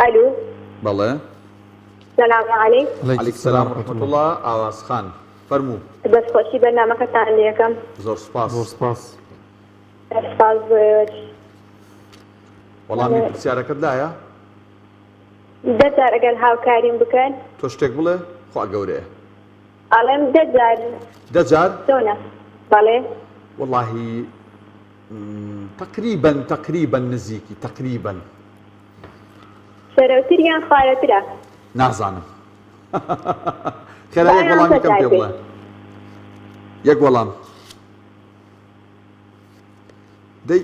ئەلو بەڵێ سلام علیکم علیکم سلام ورحمة الله ئاواز خان فەرموو دەستخۆشی بەرنامەکەتان لێکەم زۆر سپاس زۆر سپاس سپاس وەڵامی پرسیارەکەت لایە دەجار ئەگەر هاوکاریم بکەن تۆ شتێک بڵێ خوا گەورەیە ئەڵێم دەجار چۆنە بەڵێ واللهی تقریبا نزیکی تقریبا سەرەوتریان خوارەترە نازانم خێرا یەک وەڵامی کەم پێ بڵێ یەک وەڵام دەی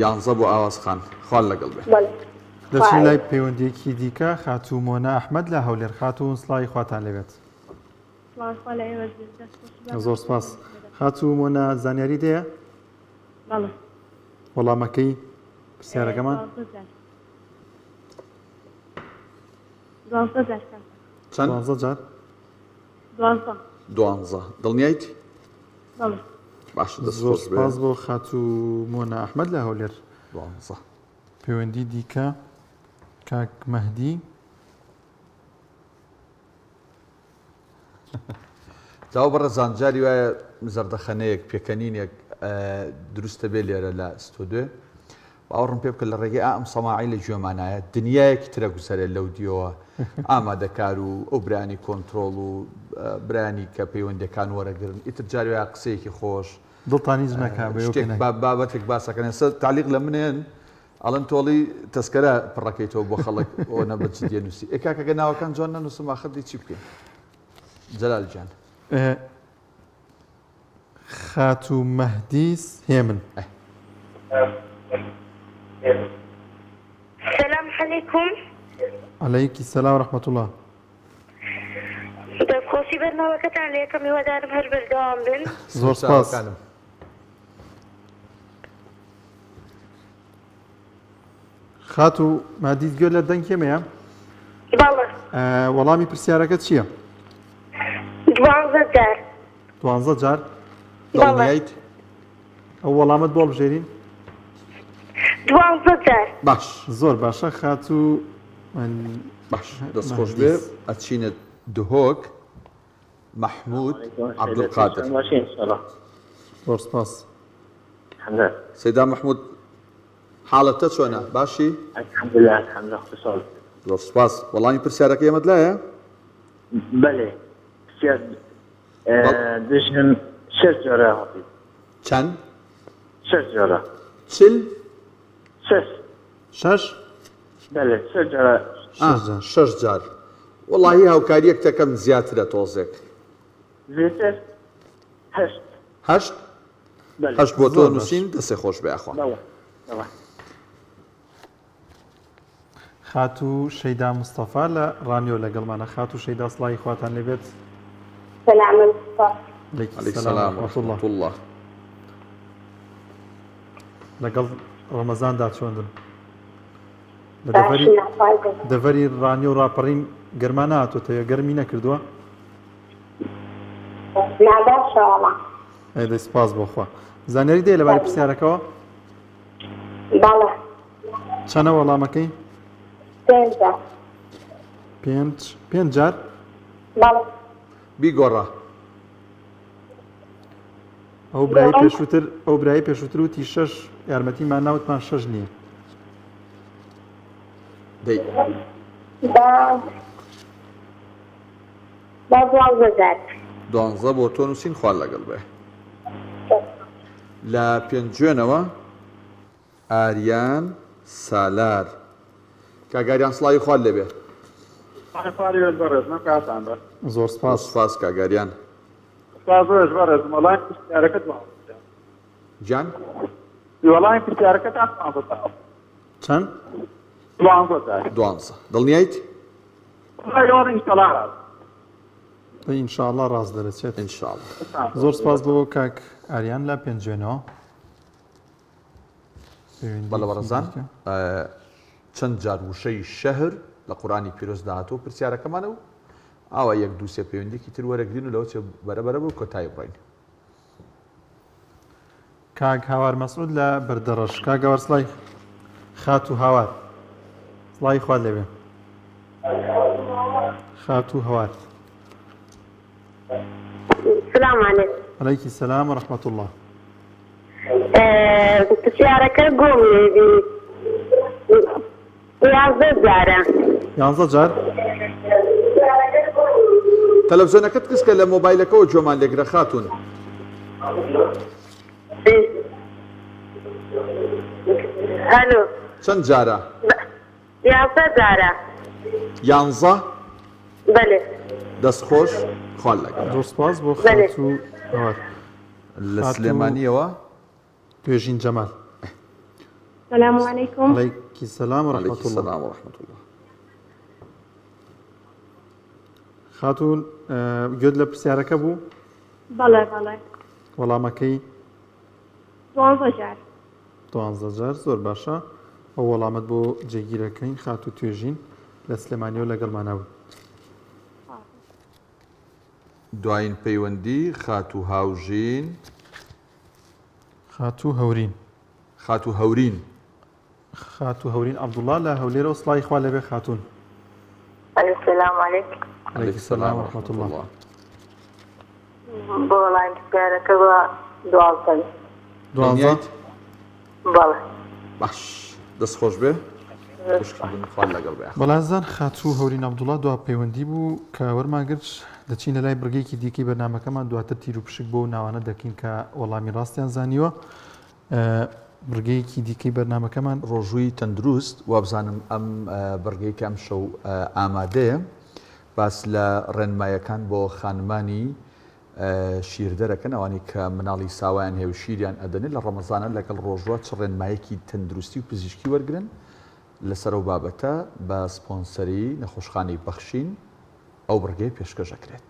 یانزە بۆ ئاوازخان خوال لەگەڵ بێ دەچین لای پەیوەندیەکی دیکە خاتوو مۆنا ئەحمەد لە هەولێر خاتوون سڵاوی خواتان لەوێت زۆر سپاس خاتوو مۆنا زانیاری دەیە وەڵامەکەی پرسیارەکەمان چەند 12 دڵنیایت باش زۆر سپاس بۆ خاتوو مۆنا ئەحمەد لە هەولێر 12 پەیوەندی دیکە کاک مەهدی جاو بەڕێزان جاری وایە زەردەخەنەیەک پێکەنینێک دروستە بێ لێرە لە ستودیۆ باوەڕم پێ بکە لە ڕێگەی ئەم سەماعی لە گوێمانایە دنیایەکی ترە گوسەرێت لەو دیەوە ئامادەکار و ئەو برانی کۆنتترۆڵ و برانی کە پەیوەندەکان وەرەگرن ئیتر جاری وایە قسەیەکی خۆش دڵتانیز نەکا بابەتێک باسەکەن ئێستا تعلیق لە منێن ئەڵەن تۆڵی تەسکەرە پڕەکەیتەوە بۆ خەڵک ئەو نەبەت جدیە نووسی ئێکاکەگە ناوەکان جۆن نەنووسم ئاخەتی چی بکەین جەلال جان خاتوو مەهدیس هێمن السلام عليكم. عليك السلام ورحمة الله. دەستخۆشی بەرنامەکەتان لە یەکەم هیوادارم هەر بەردەوام بن. زۆر سپاس. خاتوو مەهدیس گوێ لە دەنگ کێمەیە؟ بەڵێ. وەڵامی پرسیارەکەت چییە؟ 12 جار. 12 جار؟ دڵنیایت؟ ئەو وەڵامت بۆ بژێرین؟ 12 جار. باش زۆر باشە خاتوو باش دەستخۆش بێ ئەچینە دهۆک محمود عەبدولقادر زۆر سپاس سەیدا محمود حاڵەتە چۆنە باشی؟ الحەمدولله الحەمدولله اختصار زۆر سپاس وەڵامی پرسیارەکە ئێمەت لایە؟ بەڵێ پرسیار دژم 6 جۆرە هەڵی چەند؟ 6 جۆرە چل؟ 6 بەڵێ 6 جۆرە 6 جار وەڵاهی هاوکاریەک تەکەم زیاترە تۆزێک زیاتر 8 8 8 بۆ تۆ نووسین دەسێ خۆش بێخوا خاتوو شەیدا مستەفا لە ڕانیۆ لەگەڵمانە خاتوو شەیدا سڵاوی خواتان لێبێت سلام عەلەیکم سەلام ورحمەتوڵڵاه الله لەگەڵ ڕەمەزاندا چۆندن دەڤەری ڕانی و ڕاپەڕین گەرما نهاتۆتەوە گەرمی نەکردووە ئەدەی سپاس بۆخوا زانیاری دێ لەبارەی پرسیارەکەەوە بەڵێ چەنە وەڵامەکەی 5 جار 5 جار بەڵێ بیگۆڕە ئەو برایی پێشووتر وتی 6 یارمەتیمان ناوتمان 6 نییە دەی با 12 جار 12 بۆ تۆ نووسین خوال لەگەڵ بێ لە پێنجوێنەوە ئاریان سالار کاگاریان سڵاوی خوال لێبێ زۆر سپاس کاگاریان جان وەڵامی پرسیارەکەتان چەند؟ 12 دڵنیایت؟ ئینشاءڵڵا ڕاست دەرەچێت ئینشاءڵڵا زۆر سپاس بۆ کاک ئاریان لە پێنجوێنەوە بەڵە بەڕەزان چەند جار وشەی شەهر لە قورآانی پیرۆزدا هاتووە پرسیارەکەمانە و ئاوا یەک دووسێ پەیوەندێکی تر وەرەگرین و لەوە چێ بەرەبەرە بوو کۆتایی بڕین کاک هاوار مەسعود لە بەردەڕەش کاک هاوار سڵای خاتوو هاوار سڵاوی خوات لێبێ خاتوو هاوار السلام عليكم. عليك السلام ورحمة الله. پرسیارەکە گۆمی 11 جارە 11 جار تەلەڤیزۆنەکەت کەسکە لە مۆبایلەکەەوە جۆمان لێگرە خاتون هەلو چەند جارە 11 جارە 11 بەێ دەستخۆش خۆل لەگەڵ دۆسپاس بۆ بەێ خات و هەوار لە سلێمانیەوە توێژین جەمال السلام عليكم. عليك السلام ورحمة الله. السلام ورحمة الله. خاتون گوێت لە پرسیارەکە بوو؟ بەڵێ بەڵێ. وەڵامەکەی 12 جار. 12 جار زۆر باشە. ئەو وەڵامەت بۆ جێگیرەکەین خات و توێژین لە سلێمانیەوە لەگەڵمانە بوو. دوایین پەیوەندی خات و هاوژین خات و هەورین خات و هەورین خات و هەورین عەبدوڵڵا لە هەولێرە و سڵای خوا لەبێ خاتون. السلام عليكم. عليك السلام ورحمة الله. بۆ وەڵامی پرسیارەکە بە 12 12 بەڵێ باش دەستخۆش بێ خوشکبوون خۆل لەگەڵ بێ. بەڵازان خات و هەورین عەبدوڵڵا دوا پەیوەندی بوو کە وەرماگرت دەچینە لای بڕگەیەکی دیکەی بەرنامەکەمان دواتر تیر و پشک بۆ و ناوانە دەکەین کە وەڵامی ڕاستیان زانیوە. بڕگەیەکی دیکەی بەرنامەکەمان ڕۆژووی تەندروست وابزانم ئەم بڕگەیەکە ئەم شەو ئامادەیە باس لە ڕێنمایەکان بۆ خانمانی شیردەرەکەن ئەوانی کە مناڵی ساوایان هێو شیریان ئەدەنێت لە ڕەمەزانە لەگەڵ ڕۆژوە چ ڕێنمایەکی تەندروستی و پزیشکی وەرگرن لەسەر ئەو بابەتە بە سپۆنسەری نەخۆشخانەی بەخشین ئەو بڕگەی پێشکەشەکرێت.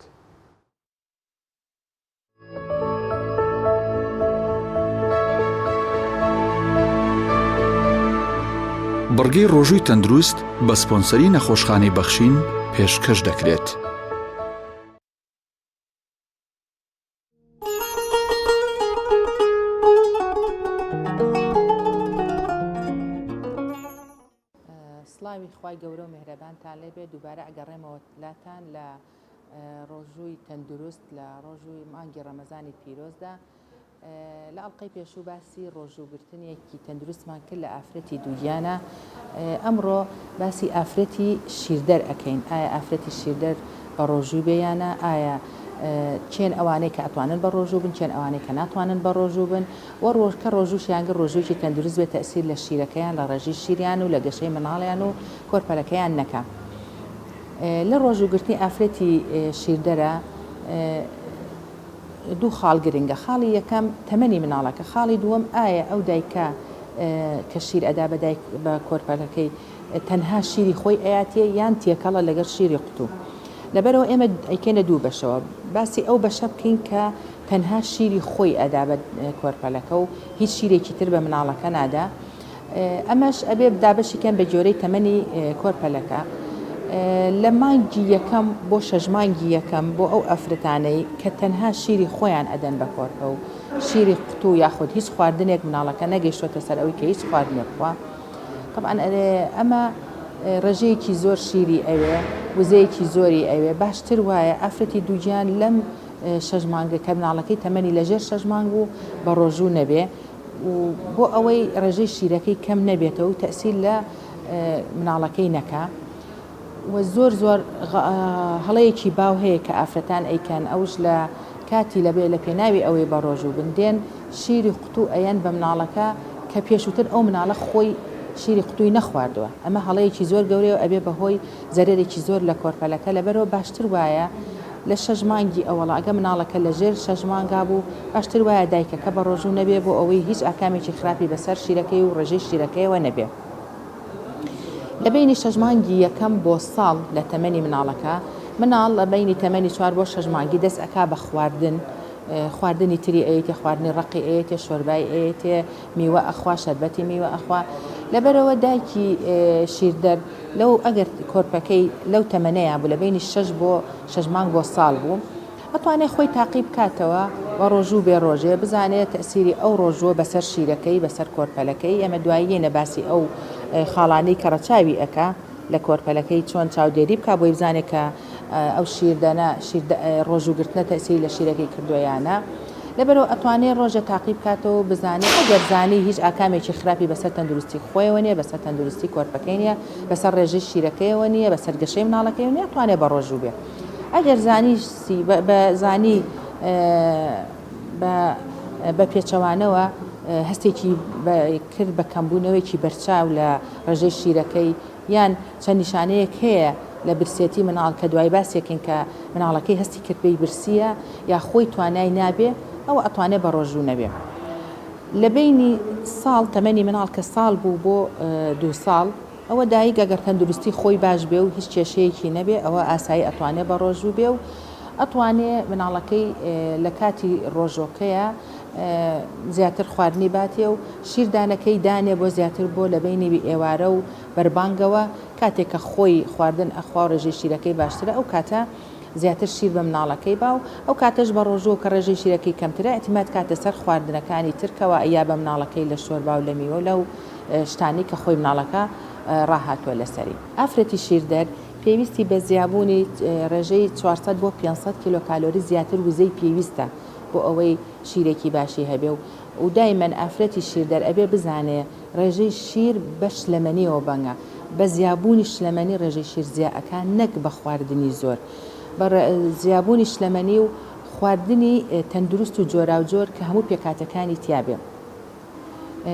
بڕگەی ڕۆژووی تەندروست بە سپۆنسەری نەخۆشخانەی بەخشین پێشکەش دەکرێت. سڵاوی خوای گەورە و میهرەبانتان لێبێ دووبارە ئەگەڕێمەوە لاتان لە ڕۆژووی تەندروست لە ڕۆژووی مانگی ڕەمەزانی پیرۆزدا لە ئەڵلقەی پێشوو باسی ڕۆژووگرتنیەکی تەندروستمان کرد لە ئافرەتی دووگیانە. ئەمڕۆ باسی ئافرەتی شیردەر ئەەکەین. ئایا ئافرەتی شیردەر بە ڕۆژووی بێیانە؟ ئایا چێن ئەوانەی کە ئەتوانن بە ڕۆژوو بن، چێن ئەوانەی کە ناتوانن بە ڕۆژوو بن، وە ڕۆژکە ڕۆژووشیانگە ڕۆژوویکی تەندروست بێت تەسیر لە شیرەکەیان، لە ڕێژی شیریان و لە گەشەی مناڵیان و کۆرپەلەکەیان نەکە. لە ڕۆژووگرتنی ئافرەتی شیردەرە دوو خاڵ گرنگە. خاڵی یەکەم تەمەنی مناڵەکە، خاڵی دووەم ئایا ئەو دایکە کە شیر ئەدا بە کۆرپەلەکەی تەنها شیری خۆی ئاياتیە یان تێکەڵە لەگەر شیری قوتوو. لەبەرەوە ئێمە ئەیکەنە دوو بەشەوە، باسی ئەو بەشە بکەین کە تەنها شیری خۆی ئەدا بە کۆرپەلەکە و هیچ شیرێکی تر بە مناڵەکە نادا. ئەمەش ئەبێ دابەشیکەن بە جۆرەی تەمەنی کۆرپەلەکە لە مانگی یەکەم بۆ 6 مانگی یەکەم بۆ ئەو ئەفرەتانەی کە تەنها شیری خۆیان ئەدەن بە کۆرپە و شیری قوتوو یاخود هیچ خواردنێک مناڵەکە نەگەیشتۆتە سەر ئەوەی کە هیچ خواردنێک بخوا. طبعاً ئەمە ڕێژەیەکی زۆر شیری ئەوێ، وزەیەکی زۆری ئەوێ. باشتر وایە ئافرەتی دووگیان لەم 6 مانگە کە مناڵەکەی تەمەنی لەژێر 6 مانگ و بە ڕۆژوو نەبێ بۆ ئەوەی ڕێژەی شیرەکەی کەم نەبێتەوە و تەسیر لە مناڵەکەی نەکا. و زۆر هەڵەیەکی باو هەیە کە ئافرەتان ئەیکەن ئەوش لە کاتی لەبێ لە پێناوی ئەوەی بە ڕۆژوو بندێن شیری قوتوو ئەیەن بە مناڵەکە کە پێشووتر ئەو مناڵە خۆی شیری قوتووی نەخواردووە. ئەمە هەڵەیەکی زۆر گەورەیە و ئەبێ بەهۆی زەرێکی زۆر لە کۆرپەلەکە. لەبەرەوە باشتر وایە لە 6 مانگی ئەوەڵە ئەگە مناڵەکە لە ژێر 6 مانگا بوو باشتر وایە دایکەکە بە ڕۆژوو نەبێ بۆ ئەوەی هیچ ئاکامێکی خراپی بەسەر شیرەکەی و ڕێژەی شیرەکەیەوە نەبێ. لە بینی 6 مانگی یەکەم بۆ ساڵ لە تەمەنی مناڵەکە مناڵ لە بینی تەمەنی 4 بۆ 6 مانگی دەست ئەکا بە خواردنی تری ئەیەتێ، خواردنی ڕقی ئەیەتێ، شۆربای ئەیەتێ، میوە ئەخوا، شەربەتی میوە ئەخوا. لەبەرەوە دایکی شیردەر لەو ئەگەر کۆرپەکەی لەو تەمەنەیە بوو لە بینی 6 بۆ 6 مانگ بۆ ساڵ بوو ئەتوانێت خۆی تاقیب بکاتەوە بە ڕۆژوو بێ ڕۆژێ بزانێت تەسیری ئەو ڕۆژوە بەسەر شیرەکەی بەسەر کۆرپەلەکەی. ئەمە دواییە باسی ئەو خاڵانەی کە ڕەچاوی ئەکا لە کۆرپەلەکەی چۆن چاودێری بکە بۆی بزانێت کە ئەو شیردەنە ڕۆژوگرتنە تەسیری لە شیرەکەی کردویانە. لەبەرەوە ئەتوانێت ڕۆژە تاقیب بکاتەوە بزانێت ئەگەر زانی هیچ ئاکامێکی خراپی بەسەر تەندروستی خۆیەوە نیە، بەسەر تەندروستی کۆرپەکەی نیە، بەسەر ڕێژەی شیرەکەیەوە نیە، بەسەر گەشەی مناڵەکەی نیە، توانێت بە ڕۆژوو بێ. ئەگەر زانی بە پێچەوانەوە هەستێکی کرد بە کەمبوونەوەیکی بەرچاو لە ڕێژەی شیرەکەی یان چەند نیشانەیەک هەیە لە برسێتی مناڵ کە دوای باسێکن کە مناڵەکەی هەستی کردبەی برسیە یا خۆی توانای نابێ ئەو ئەتوانێت بە ڕۆژوو نەبێ. لە بینی ساڵ تەمەنی مناڵ کە ساڵ بوو بۆ 2 ساڵ ئەوە دایک ئەگەر تەندروستی خۆی باش بێ و هیچ کێشەیەکی نەبێ ئەوە ئاسایی ئەتوانێت بە ڕۆژوو بێ و ئەتوانێت مناڵەکەی لە کاتی ڕۆژۆکەیە زیاتر خواردنی باتێ و شیردانەکەی دانێ بۆ زیاتر بۆ لە بینی ئێوارە و بەربانگەوە کاتێک کە خۆی خواردن ئەخوا ڕێژەی شیرەکەی باشترە ئەو کاتە زیاتر شیر بە مناڵەکەی باو ئەو کاتەش بە ڕۆژوە کە ڕێژەی شیرەکەی کەمترە ئەتیمات کاتە سەر خواردنەکانی ترکەوە ئەیا بە مناڵەکەی لە شۆربا و لە میوە لەو شتانی کە خۆی مناڵەکە ڕاهاتوە لەسەری. ئافرەتی شیردەر پێویستی بە زیابوونی ڕێژەی 400 بۆ 500 کیلۆکالۆری زیاتر وزەی پێویستە بۆ ئەوەی شیرێکی باشی هەبێ و دایمەن ئافرەتی شیردەر ئەبێ بزانێ ڕێژەی شیر بە شلەمەنیەوە بەنگە بە زیابوونی شلەمەنی ڕێژەی شیر زیائەکان نەک بە خواردنی زۆر بە زیابوونی شلەمەنی و خواردنی تەندروست و جۆرا و جۆر کە هەموو پێکاتەکانی تیابێ.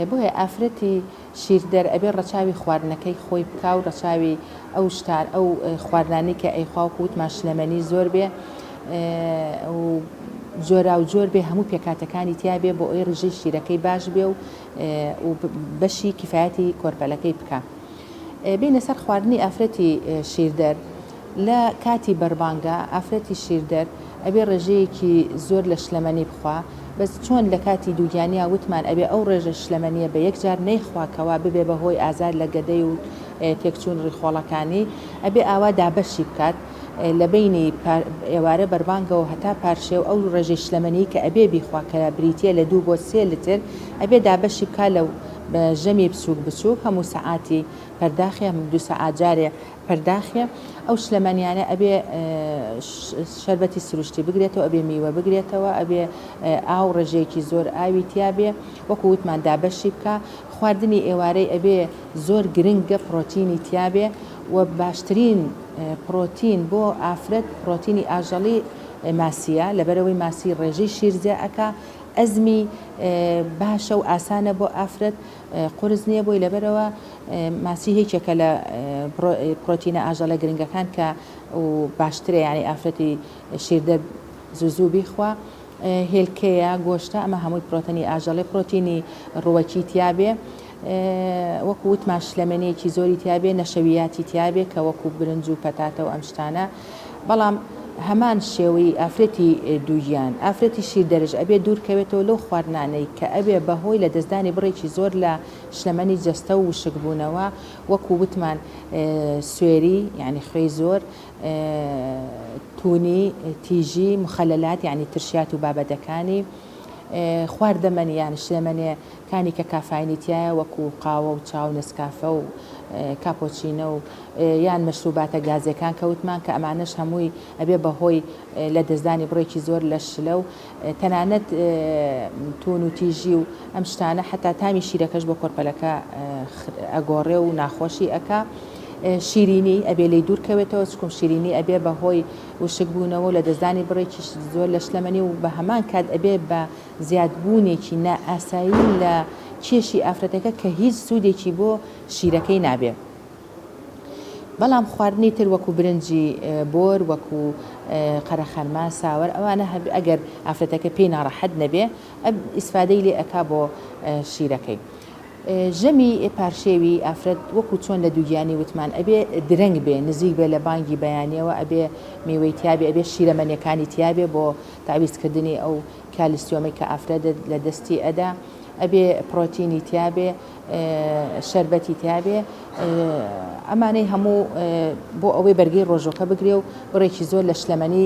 بۆیە ئافرەتی شیردەر ئەبێ ڕەچاوی خواردنەکەی خۆی بکا و ڕەچاوی ئەو شتار ئەو خواردانی کە ئەیخوا وتمان شلەمەنی زۆر بێ و جۆرا و جۆر بێ هەموو پێکاتەکانی تیابێ بۆ ئەوی ڕژەی شیرەکەی باش بێ و بەشی کیفایەتی کۆرپەلەکەی بکە. بینە سەر خواردنی ئافرەتی شیردەر لە کاتی بەربانگە ئافرەتی شیردەر ئەبێ ڕێژەیەکی زۆر لە شلەمەنی بخوا بەس چۆن لە کاتی دووگیانیا وتمان ئەبێ ئەو ڕێژە شلەمەنیە بە یەکجار نەیخواکەوە ببێ بەهۆی ئازار لە گەدەی و تێکچوون ڕیخۆڵەکانی ئەبێ ئاوا دابەشی بکات لە بینی ئێوارە بەربانگەوە هەتا پارشێ و ئەو ڕێژەی شلەمەنی کە ئەبێ بیخوا کە بریتە لە 2 بۆ 3 لتر ئەبێ دابەشی بکە لەو ژەمی بچووک هەموو سەعاتی پەرداخی 2 سەعات جارێ پەرداخێ ئەو شلەمەنیانە ئەبێ شەربەتی سروشتی بگرێتەوە ئەبێ میوە بگرێتەوە ئەبێ ئاو ڕێژەیەکی زۆر ئاوی تیابێ وەکو وتمان دابەشی بکە خواردنی ئێوارەی ئەبێ زۆر گرنگە پرۆتینی تیابێ و باشترین پرۆتین بۆ ئافرەت پرۆتینی ئاژەڵی ماسیە لەبەرەوەی ماسی ڕێژەی شیرزەکە ئەزمی باشە و ئاسانە بۆ ئافرەت قرس نییە بۆی لەبەرەوە ماسی هیچێکە لە پرۆتینە ئاژەڵە گرنگەکان کە و باشترە ینی ئافرەتی شیردەر زوو بیخوا هێلکەیە گۆشتە ئەمە هەمووی پرۆتینی ئاژەڵی پرۆتینی ڕووەکی تیابێ وەکو وتمان شلەمەنیەکی زۆری تیابێ نەشەویاتی تیابێ کە وەکو برنج و پەتاتە و ئەم شتانە بەڵام هەمان شێوەی ئافرەتی دووگیان ئافرەتی شیردەرش ئەبێ دوورکەوێتەوە لەو خواردنانەی کە ئەبێ بەهۆی لە دەستدانی بڕێکی زۆر لە شلەمەنی جەستە و وشکبوونەوە وەکو وتمان سوێری یعنی خوێی زۆر تونی تیژی مخەلەلات یعنی ترشیات و بابەتەکانی خواردەمەنیان شلەمەنیەکانی کە کافاینیتیایە وەکو قاوە و چاو نسکافە و کاپۆچینە و یان مەشروباتە گازەکان کەوتمان کە ئەمانش هەمووی ئەبێ بەهۆی لە دەستدانی بڕێکی زۆر لە شلە و تەنانەت تون و تیژی و ئەم شتانە حتا تامی شیرەکەش بۆ کۆرپەلەکە ئەگۆڕێ و ناخۆشی ئەکا شیرینی ئەبێ لی دوورکەوێتەوە چکم شیرینی ئەبێ بەهۆی وشک بوونەوە لە دەستدانی بڕێکی زۆر لە شلەمەنی و بە هەمان کات ئەبێ بە زیادبوونێکی نائاسایی لە کێشی ئافرەتەکە کە هیچ سوودێکی بۆ شیرەکەی نابێ. بەڵام خواردنی تر وەکو برنجی بۆر وەکو قەرەخەرما ساوەر ئەوانە ئەگەر ئافرەتەکە پێی ناڕەحەت نەبێ ئیسفادەی لێ ئەکا بۆ شیرەکەی. ژەمی پارشێوی ئافرەت وەکو چۆن لە دووگیانی وتمان ئەبێ درەنگ بێ نزیک بێ لە بانگی بەیانیەوە ئەبێ میوەی تیابێ ئەبێ شیرەمەنیەکانی تیابێ بۆ تاویزکردنی ئەو کالیسیۆمی کە ئافرەت لە دەستی ئەدا ئەبێ پرۆتینی تیابێ شەربەتی تیابێ ئەمانەی هەموو بۆ ئەوەی بەرگەی ڕۆژۆکە بگرێ و بڕێکی زۆر لە شلەمەنی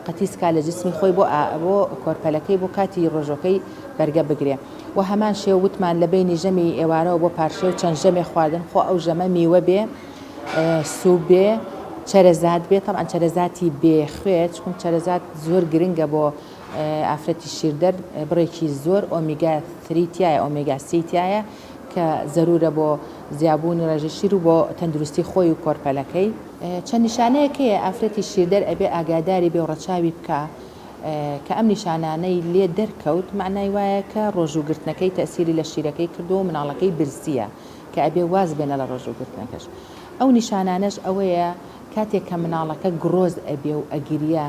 قەتیسکا لە جسمی خۆی بۆ کۆرپەلەکەی بۆ کاتی ڕۆژۆکەی بەرگە بگرێ و هەمان شێو وتمان لە بینی ژەمی ئێوارەوە بۆ پارشێ و چەند ژەمێ خواردن خۆ ئەو ژەمە میوە بێ سوپ بێ چەرەزات بێت تەمان چەرەزاتی بێخوێت چون چەرەزات زۆر گرنگە بۆ ئافرەتی شیردەر بڕێکی زۆر ئۆمیگا 3 تایە ئۆمیگا 3 تایە کە زەرورە بۆ زیابوونی ڕێژەی شیر و بۆ تەندروستی خۆی و کۆرپەلەکەی چەند نیشانەیەکەیە ئافرەتی شیردەر ئەبێ ئاگاداری بێ و ڕەچاوی بکە کە ئەم نیشانانەی لێ دەرکەوت معنای وایە کە ڕۆژوگرتنەکەی تەسیری لە شیرەکەی کردو و مناڵەکەی برسیە کە ئەبێ واز بێنە لە ڕۆژوگرتنەکەش ئەو نیشانانەش ئەوەیە کاتێک کە مناڵەکە گرۆز ئەبێ و ئەگیریە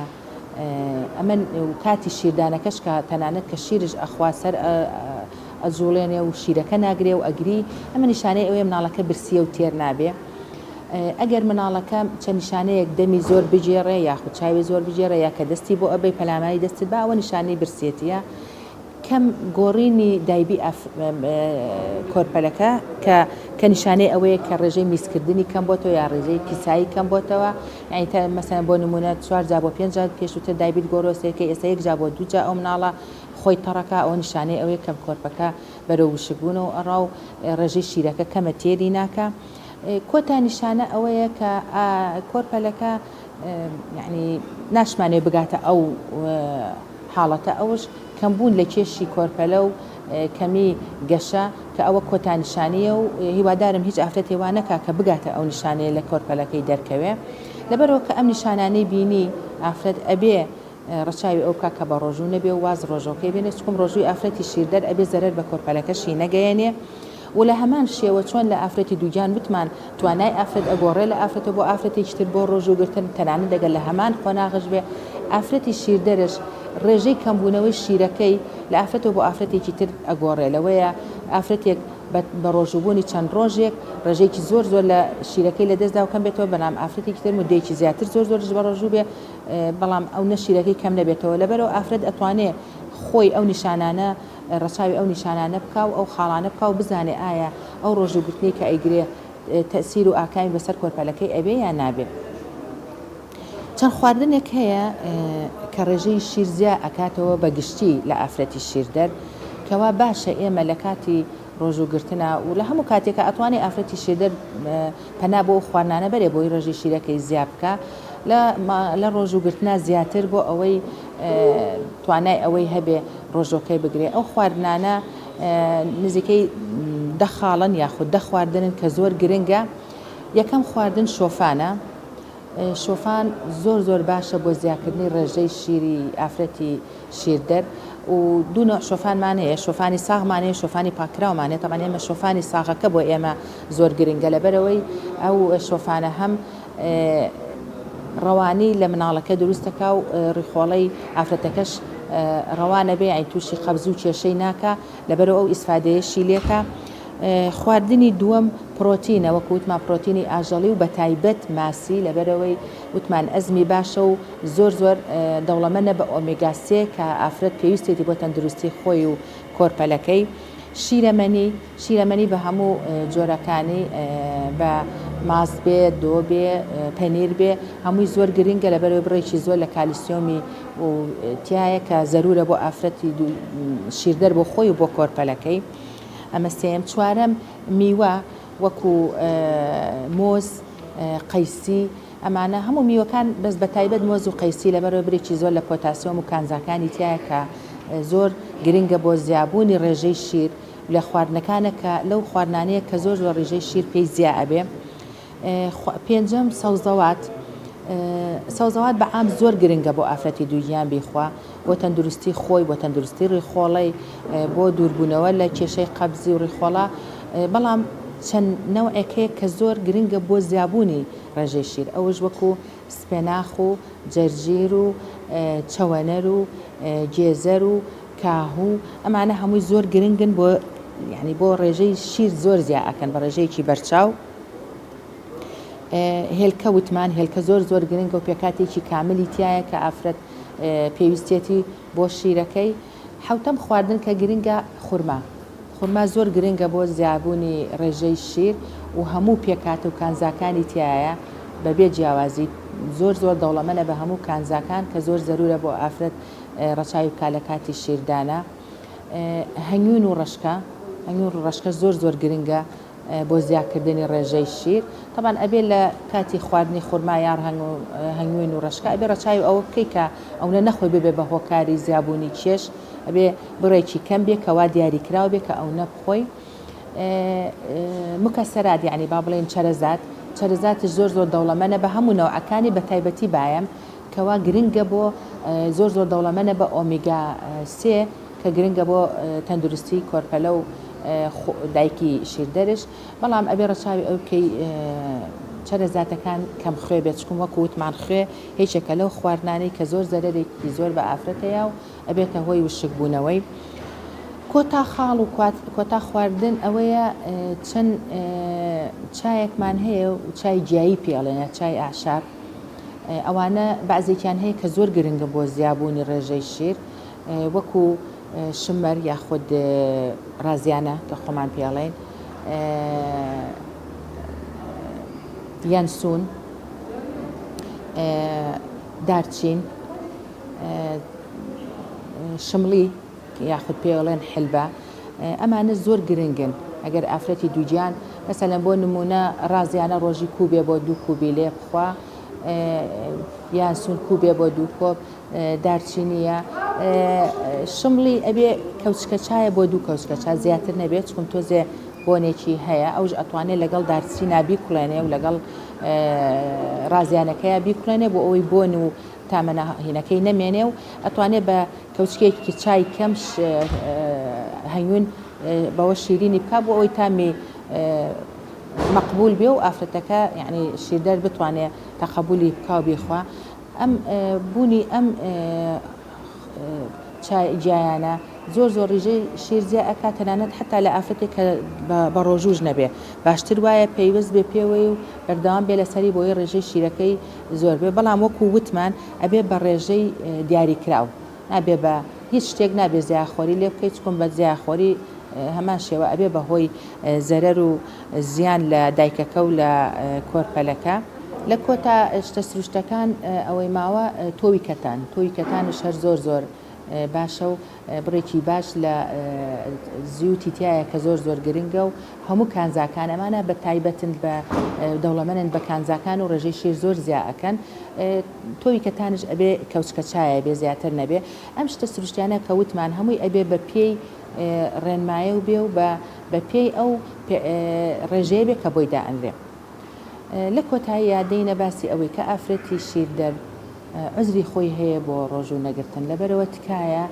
ئەمە کاتی شیردانەکەش کە تەنانەت کە شیرش ئەخوا سەر ئەجوڵێنێ و شیرەکە ناگرێ و ئەگری ئەمە نیشانەی ئەوەیە مناڵەکە برسیە و تێر نابێ ئەگەر مناڵەکە چەند نیشانەیەک دەمی زۆر بجێڕێ یاخود چاوی زۆر بجێڕێ یا کە دەستی بۆ ئەبەی پەلامایی دەستت با ئەوە نیشانەی برسێتیە کەم گۆڕینی دایبی کۆرپەلەکە کە نیشانەی ئەوەیە کە ڕێژەی میسکردنی کەم بۆتەوە یا ڕێژەی پیسایی کەم بۆتەوە یعنی مەسەن بۆ نمونە 4 جا بۆ 5 جا پێشووتر دایبیت گۆڕۆسێکە ئێستا 1 جا بۆ 2 جا ئەو مناڵە خۆی تەڕەکە ئەوە نیشانەی ئەوەیە کەم کۆرپەکە بەرەو وشکبوون و ئەڕاو ڕێژەی شیرەکە کەمە تێری ناکە کۆتا نیشانە ئەوەیە کە کۆرپەلەکە یعنی ناشمانێ بگاتە ئەو حاڵەتە ئەوش کەمبوون لە کێشی کۆرپەلە و کەمی گەشە کە ئەوە کۆتانیشانیە و هیوادارم هیچ ئافرەتێوانەکە کە بگاتە ئەو نیشانەیە لە کۆرپەلەکەی دەرکەوێ لەبەرەوە کە ئەم نیشانانەی بینی ئافرەت ئەبێ ڕەچاوی ئەو کاکە بە ڕۆژوو نەبێ و واز ڕۆژۆکەی بێنێ چکم ڕۆژووی ئافرەتی شیردەر ئەبێ زەرەر بە کۆرپەلەکەشی نەگەیەنێ و لە هەمان شێوە چۆن لە ئافرەتی دووگیان وتمان توانای ئافرەت ئەگۆڕێ لە ئافرەتە بۆ ئافرەتێکتر بۆ ڕۆژوگرتن تەنانەت دەگەل لە هەمان خۆناغش بێ ئافرەتی شیردەرش ڕێژەی کەمبوونەوەی شیرەکەی لە ئافرەتەوە بۆ ئافرەتێکی تر ئەگۆڕێ لەوەیە ئافرەتێک بە ڕۆژوبوونی چەند ڕۆژێک ڕێژێکی زۆر زۆر لە شیرەکەی لە دەستدا و کەم بێتەوە بەنام ئافرەتێکی تر مدەیەکی زیاتر زۆر زۆرش بە ڕۆژوو بێ بەڵام ئەو نە شیرەکەی کەم نەبێتەوە لەبەرەوە ئافرەت ئەتوانێت خۆی ئەو نیشانانە ڕەچاوی ئەو نیشانانە بکە و ئەو خاڵانە بکە و بزانێ ئایا ئەو ڕۆژوگرتنی کە ئەیگرێ تەسیر و ئاکامی بەسەر کۆرپەلەکەی ئەبێ یان نابێت چەند خواردنێک هەیە کە ڕێژەی شیرزیا ئەکاتەوە بە گشتی لە ئافرەتی شیردەر کەوا باشە ئێمە لە کاتی ڕۆژوگرتنە و لە هەموو کاتێکە ئەتوانێت ئافرەتی شیردەر پەنا بۆ خواردنانە بەرێ بۆی ڕێژی شیرەکەی زیاد بکە لە ڕۆژوگرتنە زیاتر بۆ ئەوەی توانای ئەوەی هەبێ ڕۆژۆکەی بگرێ ئەو خواردنانە نزیکەی دەخاڵن یاخود دەخواردنن کە زۆر گرنگە یەکەم خواردن شۆفانە شۆفان زۆر زۆر باشە بۆ زیادکردنی ڕێژەی شیری ئافرەتی شیردەر و دوو نوع شۆفانمانەیە شۆفانی ساغمانەیە شۆفانی پاکراومانێت تەمان ئێمە شۆفانی ساغەکە بۆ ئێمە زۆر گرنگە لەبەرەوەی ئەو شۆفانە هەم ڕەوانی لە مناڵەکە دروستەکە و ڕیخۆڵەی ئافرەتەکەش ڕەوانە بێ ئەین تووشی خەبز و کێشەی ناکە لەبەرەوە ئەو ئیسفادەیەشی لێکە خواردنی دووەم پرۆتینە وەکو وتمان پرۆتینی ئاژەڵی و بە تایبەت ماسی لەبەرەوەی وتمان ئەزمی باشە و زۆر زۆر دەوڵەمەندە بە ئۆمێگا 3 کە ئافرەت پێویستێتی بۆ تەندروستی خۆی و کۆرپەلەکەی شیرەمەنی بە هەموو جۆرەکانی بە ماس بێ دۆ بێ پەنیر بێ هەمووی زۆر گرنگە لەبەرەوەی بڕێکی زۆر لە کالیسیۆمی و تایە کە زەرورە بۆ ئافرەتی شیردەر بۆ خۆی و بۆ کۆرپەلەکەی ئەمە سێم چوارەم میوە وەکو مۆز قەیسی ئەمانە هەموو میوەکان بەس بە تایبەت مۆز و قەیسی لەبەرەوە برێکی زۆر لە پۆتاسیۆم و کانزاکانی تایە کە زۆر گرنگە بۆ زیابوونی ڕێژەی شیر لە خواردنەکانە کە لەو خواردنانەیە کە زۆر زۆر ڕێژەی شیر پێی زیا ئەبێ پێنجەم سەوزەوات بەعام زۆر گرنگە بۆ ئافرەتی دووگیان بیخوا بۆ تەندروستی خۆی بۆ تەندروستی ڕیخۆڵی بۆ دووربوونەوە لە کێشەی قەبزی و ڕیخۆڵە بەڵام چەند نەوعێکەیە کە زۆر گرنگە بۆ زیابوونی ڕێژەی شیر ئەوش وەکو سپێناخ و جەرجیر و چەوەنەر و گێزەر و کاهوو ئەمانە هەمووی زۆر گرنگن بۆ یعنی بۆ ڕێژەی شیر زۆر زیا ئەکەن بە ڕێژەیەکی بەرچاو هێلکە وتمان هێلکە زۆر زۆر گرنگە و پێکاتێکی کاملی تایە کە ئافرەت پێویستێتی بۆ شیرەکەی حوتەم خواردن کە گرنگە خورما زۆر گرنگە بۆ زیابوونی ڕێژەی شیر و هەموو پێکات و کانزاکانی تایە بەبێ جیاوازی زۆر زۆر دەوڵەمەنە بە هەموو کانزاکان کە زۆر زەرورە بۆ ئافرەت ڕەچاوی بکا لە کاتی شیردانە هەنگوین و ڕەشکە زۆر زۆر گرنگە بۆ زیادکردنی ڕێژەی شیر تەبان ئەبێ لە کاتی خواردنی خورما یان هەنگوین و ڕەشکە ئەبێ ڕەچاوی ئەوە بکەی کە ئەوە نەخۆی ببێ بە هۆکاری زیابوونی کێش ئەبێ بڕێکی کەم بێ کەوا دیاریکراوە بێ کە ئەو نەبخۆی مکەسەرات یعنی با بڵێن چەرەزاتش زۆر زۆر دەوڵەمەنە بە هەموو نەوعەکانی بە تایبەتی بایم کەوا گرنگە بۆ زۆر زۆر دەوڵەمەنە بە ئۆمیگا سێ کە گرنگە بۆ تەندروستی کۆرپەلە و دایکی شیردەرش بەڵام ئەبێ ڕەچاوی ئەو بکەی چەرەزاتەکان کەم خوێ بێت چکم وەکو وتمان خوێ هیچێکە لەو خواردنانەی کە زۆر زەرەرێکی زۆر بە ئافرەتەیە و ئەبێتە هۆی وشک بوونەوەی کۆتا خاڵ و کۆتا خواردن ئەوەیە چەند چایەکمان هەیە و چای جیایی پێڵێنە چای ئاشار ئەوانە بەعزێکیان هەیە کە زۆر گرنگە بۆ زیابوونی ڕێژەی شیر وەکو شمەر یاخود ڕازیانە کە خۆمان پێڵێن یانسون دارچین شمڵی یاخود پێڵێن حلبە ئەمانە زۆر گرنگن ئەگەر ئافرەتی دووجیان مەسەلەن بۆ نمونە ڕازیانە ڕۆژی کوبێ بۆ 2 کوبی لێ بخوا یانسون کوبێ بۆ 2 کۆب دارچینیە شمڵی ئەبێ کەوچکە چایە بۆ 2 کەوچکە چا زیاتر نەبێت چکم تۆزێ بۆنێکی هەیە ئەوش ئەتوانێت لەگەڵ دارچینا بیکوڵێنێ و لەگەڵ ڕازیانەکەیە بیکوڵێنێ بۆ ئەوەی بۆن و تامەهینەکەی نەمێنێ و ئەتوانێت بە کەوچکێکی چای کەمش هەنگون بەوە شیرینی بکە بۆ ئەوەی تامی مەقبول بێ و ئافرەتەکە یعنی شیردەر بتوانێت تەقەبولی بکە و بیخوا ئەم بوونی ئەم چای جیایانە زۆر زۆر ڕیژەی شیرزیە ئەکات تەنانەت حتا لە ئافرەتێک کە بە ڕۆژوژ نەبێ باشتر وایە پێیوەست بێ پێوەی و بەردەوام بێ لەسەری بۆی ڕێژەی شیرەکەی زۆر بێ بەڵام وەکو وتمان ئەبێ بە ڕێژەی دیاریکراو نابێ بە هیچ شتێک نابێ زیاخۆری لێ بکەیت چکم بە زیاخۆری هەمان شێوە ئەبێ بەهۆی زەرەر و زیان لە دایکەکە و لە کۆرپەلەکە لە کۆتا شتە سروشتەکان ئەوەی ماوە تۆوی کەتانش هەر زۆر زۆر باشە و بڕێکی باش لە زیوتی تایە کە زۆر زۆر گرنگە و هەموو کانزاکان ئەمانە بە تایبەتن بە دەوڵەمەنن بە کانزاکان و ڕێژەی شیر زۆر زیاکەن تۆوی کەتانش ئەبێ کەوچکە چایە بێ زیاتر نەبێ ئەم شتە سروشتیانە کە وتمان هەمووی ئەبێ بە پێی ڕێنمایە و بێ و بە پێی ئەو ڕێژەیە بێ کە بۆی دائەنرێ لە کۆتایی یادەینە باسی ئەوەی کە ئافرەتی شیردەر عزری خۆی هەیە بۆ ڕۆژوو نەگرتن لەبەرەوە تکایە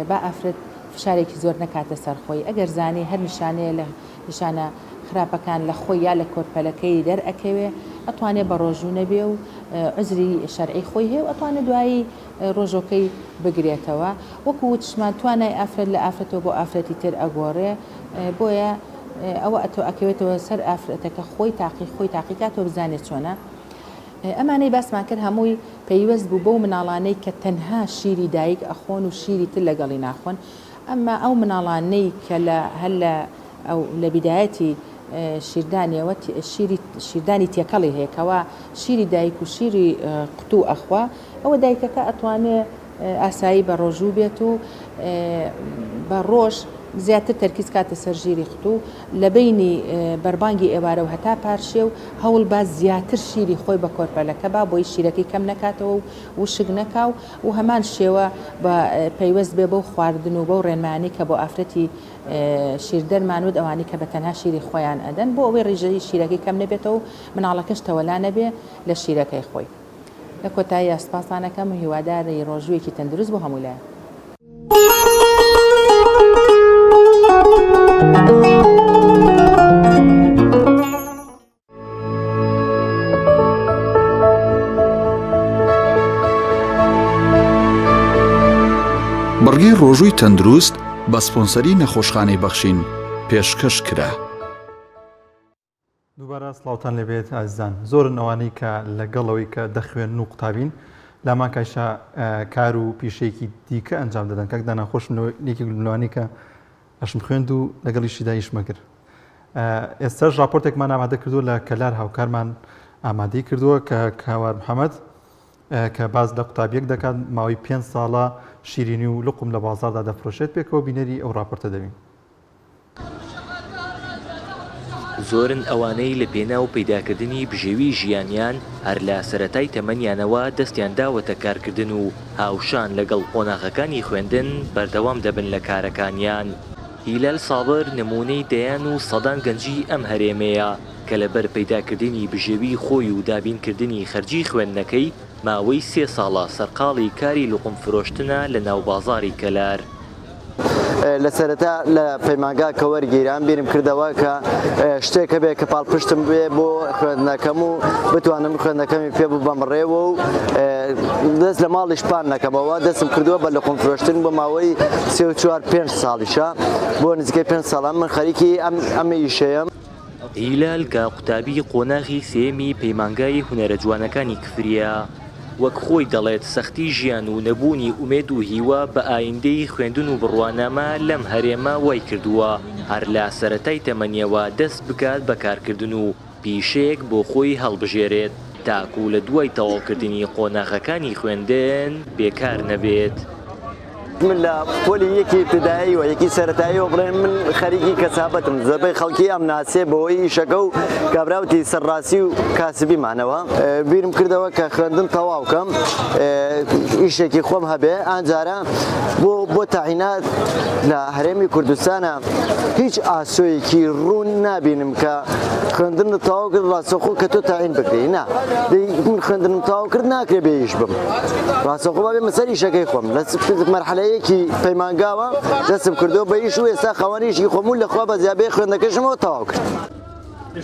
با ئافرەت فشارێکی زۆر نەکاتە سەرخۆی ئەگەر زانی هەر نیشانەیە لە نیشانە خراپەکان لە خۆی یا لە کۆرپەلەکەی دەرئەکەوێ ئەتوانێت بە ڕۆژوو نەبێ و عزری شەرعی خۆی هەیە و ئەتوانێت دوایی ڕۆژۆکەی بگرێتەوە وەکو وتشمان توانای ئافرەت لە ئافرەتەوە بۆ ئافرەتی تر ئەگۆڕێ بۆیە ئەوە ئەتۆ ئەکەوێتەوە سەر ئافرەتەکە خۆی تاقیکاتەوە بزانێت چۆنە ئەمانەی باسمان کرد هەمووی پەیوەست بوو بەو مناڵانەی کە تەنها شیری دایک ئەخۆن و شیری تر لەگەڵی ناخۆن ئەمما ئەو مناڵانەی کە هەر لە بیدایەتی شیردانیەوە شیردانی تێکەڵی هەیە کەوا شیری دایک و شیری قوتوو ئەخوا ئەوە دایکەکە ئەتوانێت ئاسایی بە ڕۆژوو بێت و بە ڕۆژ زیاتر تەرکیز کاتە سەر ژیری قوتوو لە بینی بەربانگی ئێوارە و هەتا پارشێ و هەوڵ با زیاتر شیری خۆی بە کۆرپەلەکە با بۆی شیرەکەی کەم نەکاتەوە و شک نەکاو و هەمان شێوە بە پەیوەست بێ بەو خواردن و بەو ڕێنمانی کە بۆ ئافرەتی شیردەرمانود ئەوانی کە بە تەنها شیری خۆیان ئەدەن بۆ ئەوەی ڕێژەی شیرەکەی کەم نەبێتەوە و مناڵەکەش تەوەلا نەبێ لە شیرەکەی خۆی لە کۆتایی سپاسانەکەم و هیواداری ڕۆژوویەکی تەندروست بۆ هەموو لایە. بەڕگەی ڕۆژووی تەندروست بە سپۆنسەری نەخۆشخانەی بەخشین پێشکەش کرا. دووبارە سڵاوتان لەبێت ئازیزان زۆرن ئەوانەی کە لەگەڵەوەی کە دەخوێن و قوتابین لامان کایشە کار و پیشەیەکی دیکە ئەنجام دەدەن کەک داناخۆشم لێکی لەوانی کە ئەشم خوێند و لەگەڵیشی دایشمەگر ئێستاش راپۆرتێکمان ئامادە کردو لە کەلار هاوکارمان ئامادەی کردووە کە کاوار محەممەد کە باز لە قوتابیەک دەکات ماوەی 5 ساڵە شیرینی و لقم لە بازاردا دەفرۆشێت پێکەوە بینەری ئەو راپۆرتە دەبین. زۆرن ئەوانەی لە پێناو پەیداکردنی بژێوی ژیانیان هەر لە سەرەتای تەمەنیانەوە دەستیان داوەتە کارکردن و هاوشان لەگەڵ قۆناغەکانی خوێندن بەردەوام دەبن لە کارەکانیان. هیلال سابر نمونەی دەیان و سەدان گەنجی ئەم هەرێمەیە کە لەبەر پەیداکردنی بژێوی خۆی و دابینکردنی خەرجی خوێندنەکەی ماوەی 3 ساڵە سەرقاڵی کاری لوقم فرۆشتنە لە ناو بازاڕی کەلار. لە سەرەتا لە پەیمانگا کە وەرگیران بیرم کردەوە کە شتێکە بێ کە پاڵپشتم بێ بۆ خوێندنەکەم و بتوانم خوێندنەکەمی پێ بوو بەمڕێوە و دەست لە ماڵیش پان نەکەمەوە دەستم کردووە بە لوقم فرۆشتن بۆ ماوەی 3-4-5 ساڵیشە بۆ نزیکەی 5 ساڵان من خەریکی ئەم ئیشەیەم. هیلال کە قوتابی قۆناغی سێمی پەیمانگای هونەرە جوانەکانی کفریە وەک خۆی دەڵێت سەختی ژیان و نەبوونی ئومێد و هیوا بە ئایندەی خوێندن و بڕوانامە لەم هەرێمە وای کردووە هەر لە سەرەتای تەمەنیەوە دەست بکات بە کارکردن و پیشەیەک بۆ خۆی هەڵبژێرێت تاکو لە دوای تەواوکردنی قۆناغەکانی خوێندن بێکار نەبێت. من لە پۆلی یەکی ابتدایی و یەکی سەرەتاییەوە بڵێن من خەریکی کەسابەتم زۆربەی خەڵکی ئەم ناسێ بەوەی ئیشەکە و کابراوتی سەرڕاستی و کاسبیمانەوە بیرم کردەوە کە خوێندن تەواو بکەم ئیشێکی خۆم هەبێ ئەنجارە بۆ تاعینات لە هەرێمی کوردستانە هیچ ئاسۆیەکی ڕوون نابینم کە خوێندن تەواو کرد ڕاستەوخۆ کە تۆ تاعین بکرێ نا من خوێندنم تەواو کرد ناکرێ بێ ئیش بم ڕاستەوخۆ بابێ مەسەر ئیشەکەی خۆم لە مەرحەلەیەکی پەیمانگاوە دەستم کردەوە بە ئیش و ئێستا خەوانیشی خۆمون لەخوا بە زیابێ خوێندنەکەشمەوە تەواو کرد.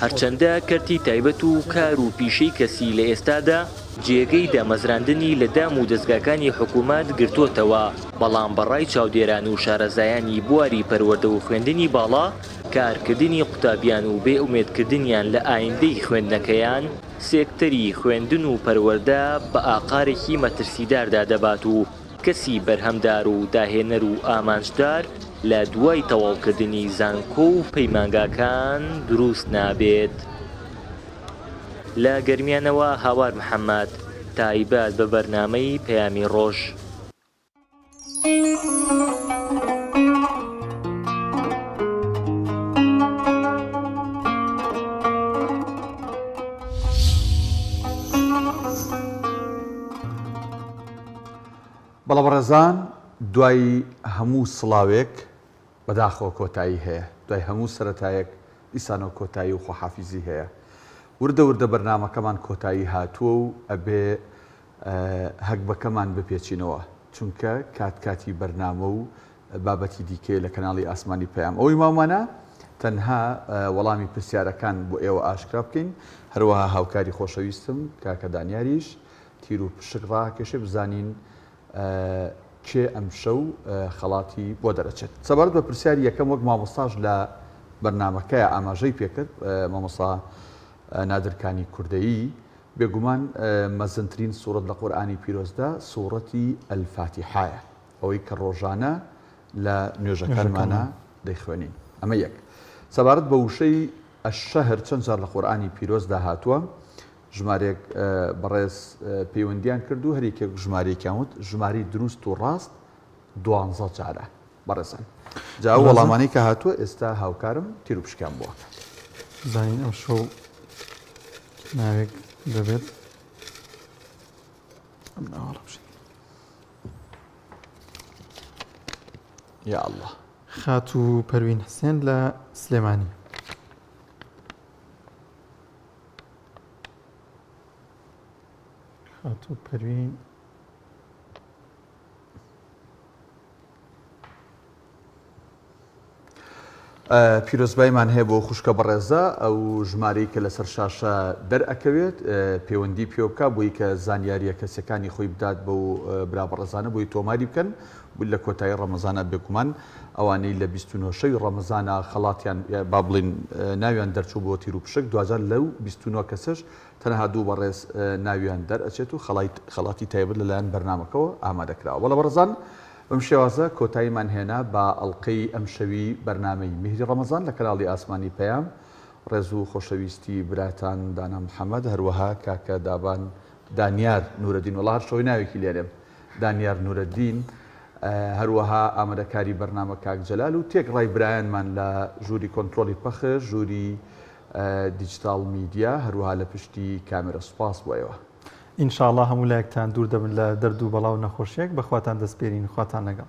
هەرچەندە کەرتی تایبەت و کار و پیشەی کەسی لە ئێستادا جێگەی دامەزراندنی لە دام و دەستگاکانی حکوومەت گرتوتەوە بەڵام بەڕای چاودێران و شارەزایانی بواری پەروەردە و خوێندنی باڵا کارکردنی قوتابیان و بێ ئومێدکردنیان لە ئایندەی خوێندنەکەیان سێکتەری خوێندن و پەروەردە بە ئاقارێکی مەترسیداردا دەبات و کەسی بەرهەمدار و داهێنەر و ئامانجدار لە دوای تەواوکردنی زانکۆ و پەیمانگاکان دروست نابێت. لە گەرمیانەوە هاوار محەممەد تایبەت بە بەرنامەی پەیامی ڕۆژ. بەڵام ڕێزان دوای هەموو سڵاوێک بەداخەوە کۆتایی هەیە دوای هەموو سەرەتایەک ئیسانەوە کۆتایی و خۆحافیزی هەیە وردە وردە بەرنامەکەمان کۆتایی هاتووە و ئەبێ هەکبەکەمان بپێچینەوە چونکە کاتی بەرنامە و بابەتی دیکەی لە کەناڵی ئاسمانی پەیام ئەوەی مامانە تەنها وەڵامی پرسیارەکان بۆ ئێوە ئاشکرا بکەین هەروەها هاوکاری خۆشەویستم کاکە دانیاریش تیر و پشک ڕاکێشێ بزانین کێ ئەم شەو خەڵاتی بۆ دەرەچێت. سەبارەت بە پرسیاری یەکەم وەک مامۆستاژ لە بەرنامەکەیە ئاماژەی پێکرد مامۆستا نادرکانی کوردەیی بێگومان مەزنترین سوورەت لە قورئانی پیرۆزدا سوورەتی ئەلفاتیحایە ئەوەی کە ڕۆژانە لە نوێژەکانمانە دەیخوێنین. ئەمە یەک. سەبارەت بە وشەی ئەشەهر چەند جار لە قورئانی پیرۆزدا هاتووە ژمارێک بەڕێز پەیوەندیان کرد و هەریکێک ژمارەیەکیان وت ژماری دروست و ڕاست 12 جارە بەڕێزان. جا وەڵامانی کە هاتووە ئێستا هاوکارم تیر و پشکیان بووە. زانین ئەم شەو ناوێک دەبێت ئەم ناوەڵە بشین. یا الله. خات و پەروین حسێن لە سلێمانی. خات و پەروین پیرۆزبایمان هەیە بۆ خوشکە بەڕێزە ئەو ژمارەی کە لەسەر شاشە دەرئەکەوێت پەیوەندی پێ بکە بۆی کە زانیاریە کەسەکانی خۆی بدات بۆ برا بەڕێزانە بۆی تۆماری بکەن لە کۆتایی ڕەمەزانە بێگومان ئەوانەی لە 29 ڕەمەزانە خەڵاتیان با بڵین ناویان دەرچوو بۆ تیر و پشک دوجار لەو 29 کەسش تەنها دوو بەڕێز ناویان دەرئەچێت و خەڵاتی تایبەت لەلایەن بەرنامەکەەوە ئامادەکراوە. بەڵە بەڕێزان بەم شێوازە کۆتاییمان هێنا بە ئەڵلقەی ئەم شەوی بەرنامەی میهری ڕەمەزان لە کەناڵی ئاسمانی پەیام. ڕێز و خۆشەویستی براتان دانا محەممەد هەروەها کاکە دابان دانیار نورەدین وڵا هەر شەوی ناوێکی لێرێم دانیار نورەدین هەروەها ئامادەکاری بەرنامە کاک جەلال و تێک ڕای برایانمان لە ژووری کۆنتترۆلی پەخش ژووری دیجیتال میدیا هەروەها لە پشتی کامێرە سوپاس بۆەوە. ئینشاءڵڵا هەموو لایەکتان دوور دەبن لە دەرد و بەڵاو نەخۆشیێک بەخواتان دەستپێرین خواتان لەگەڵ.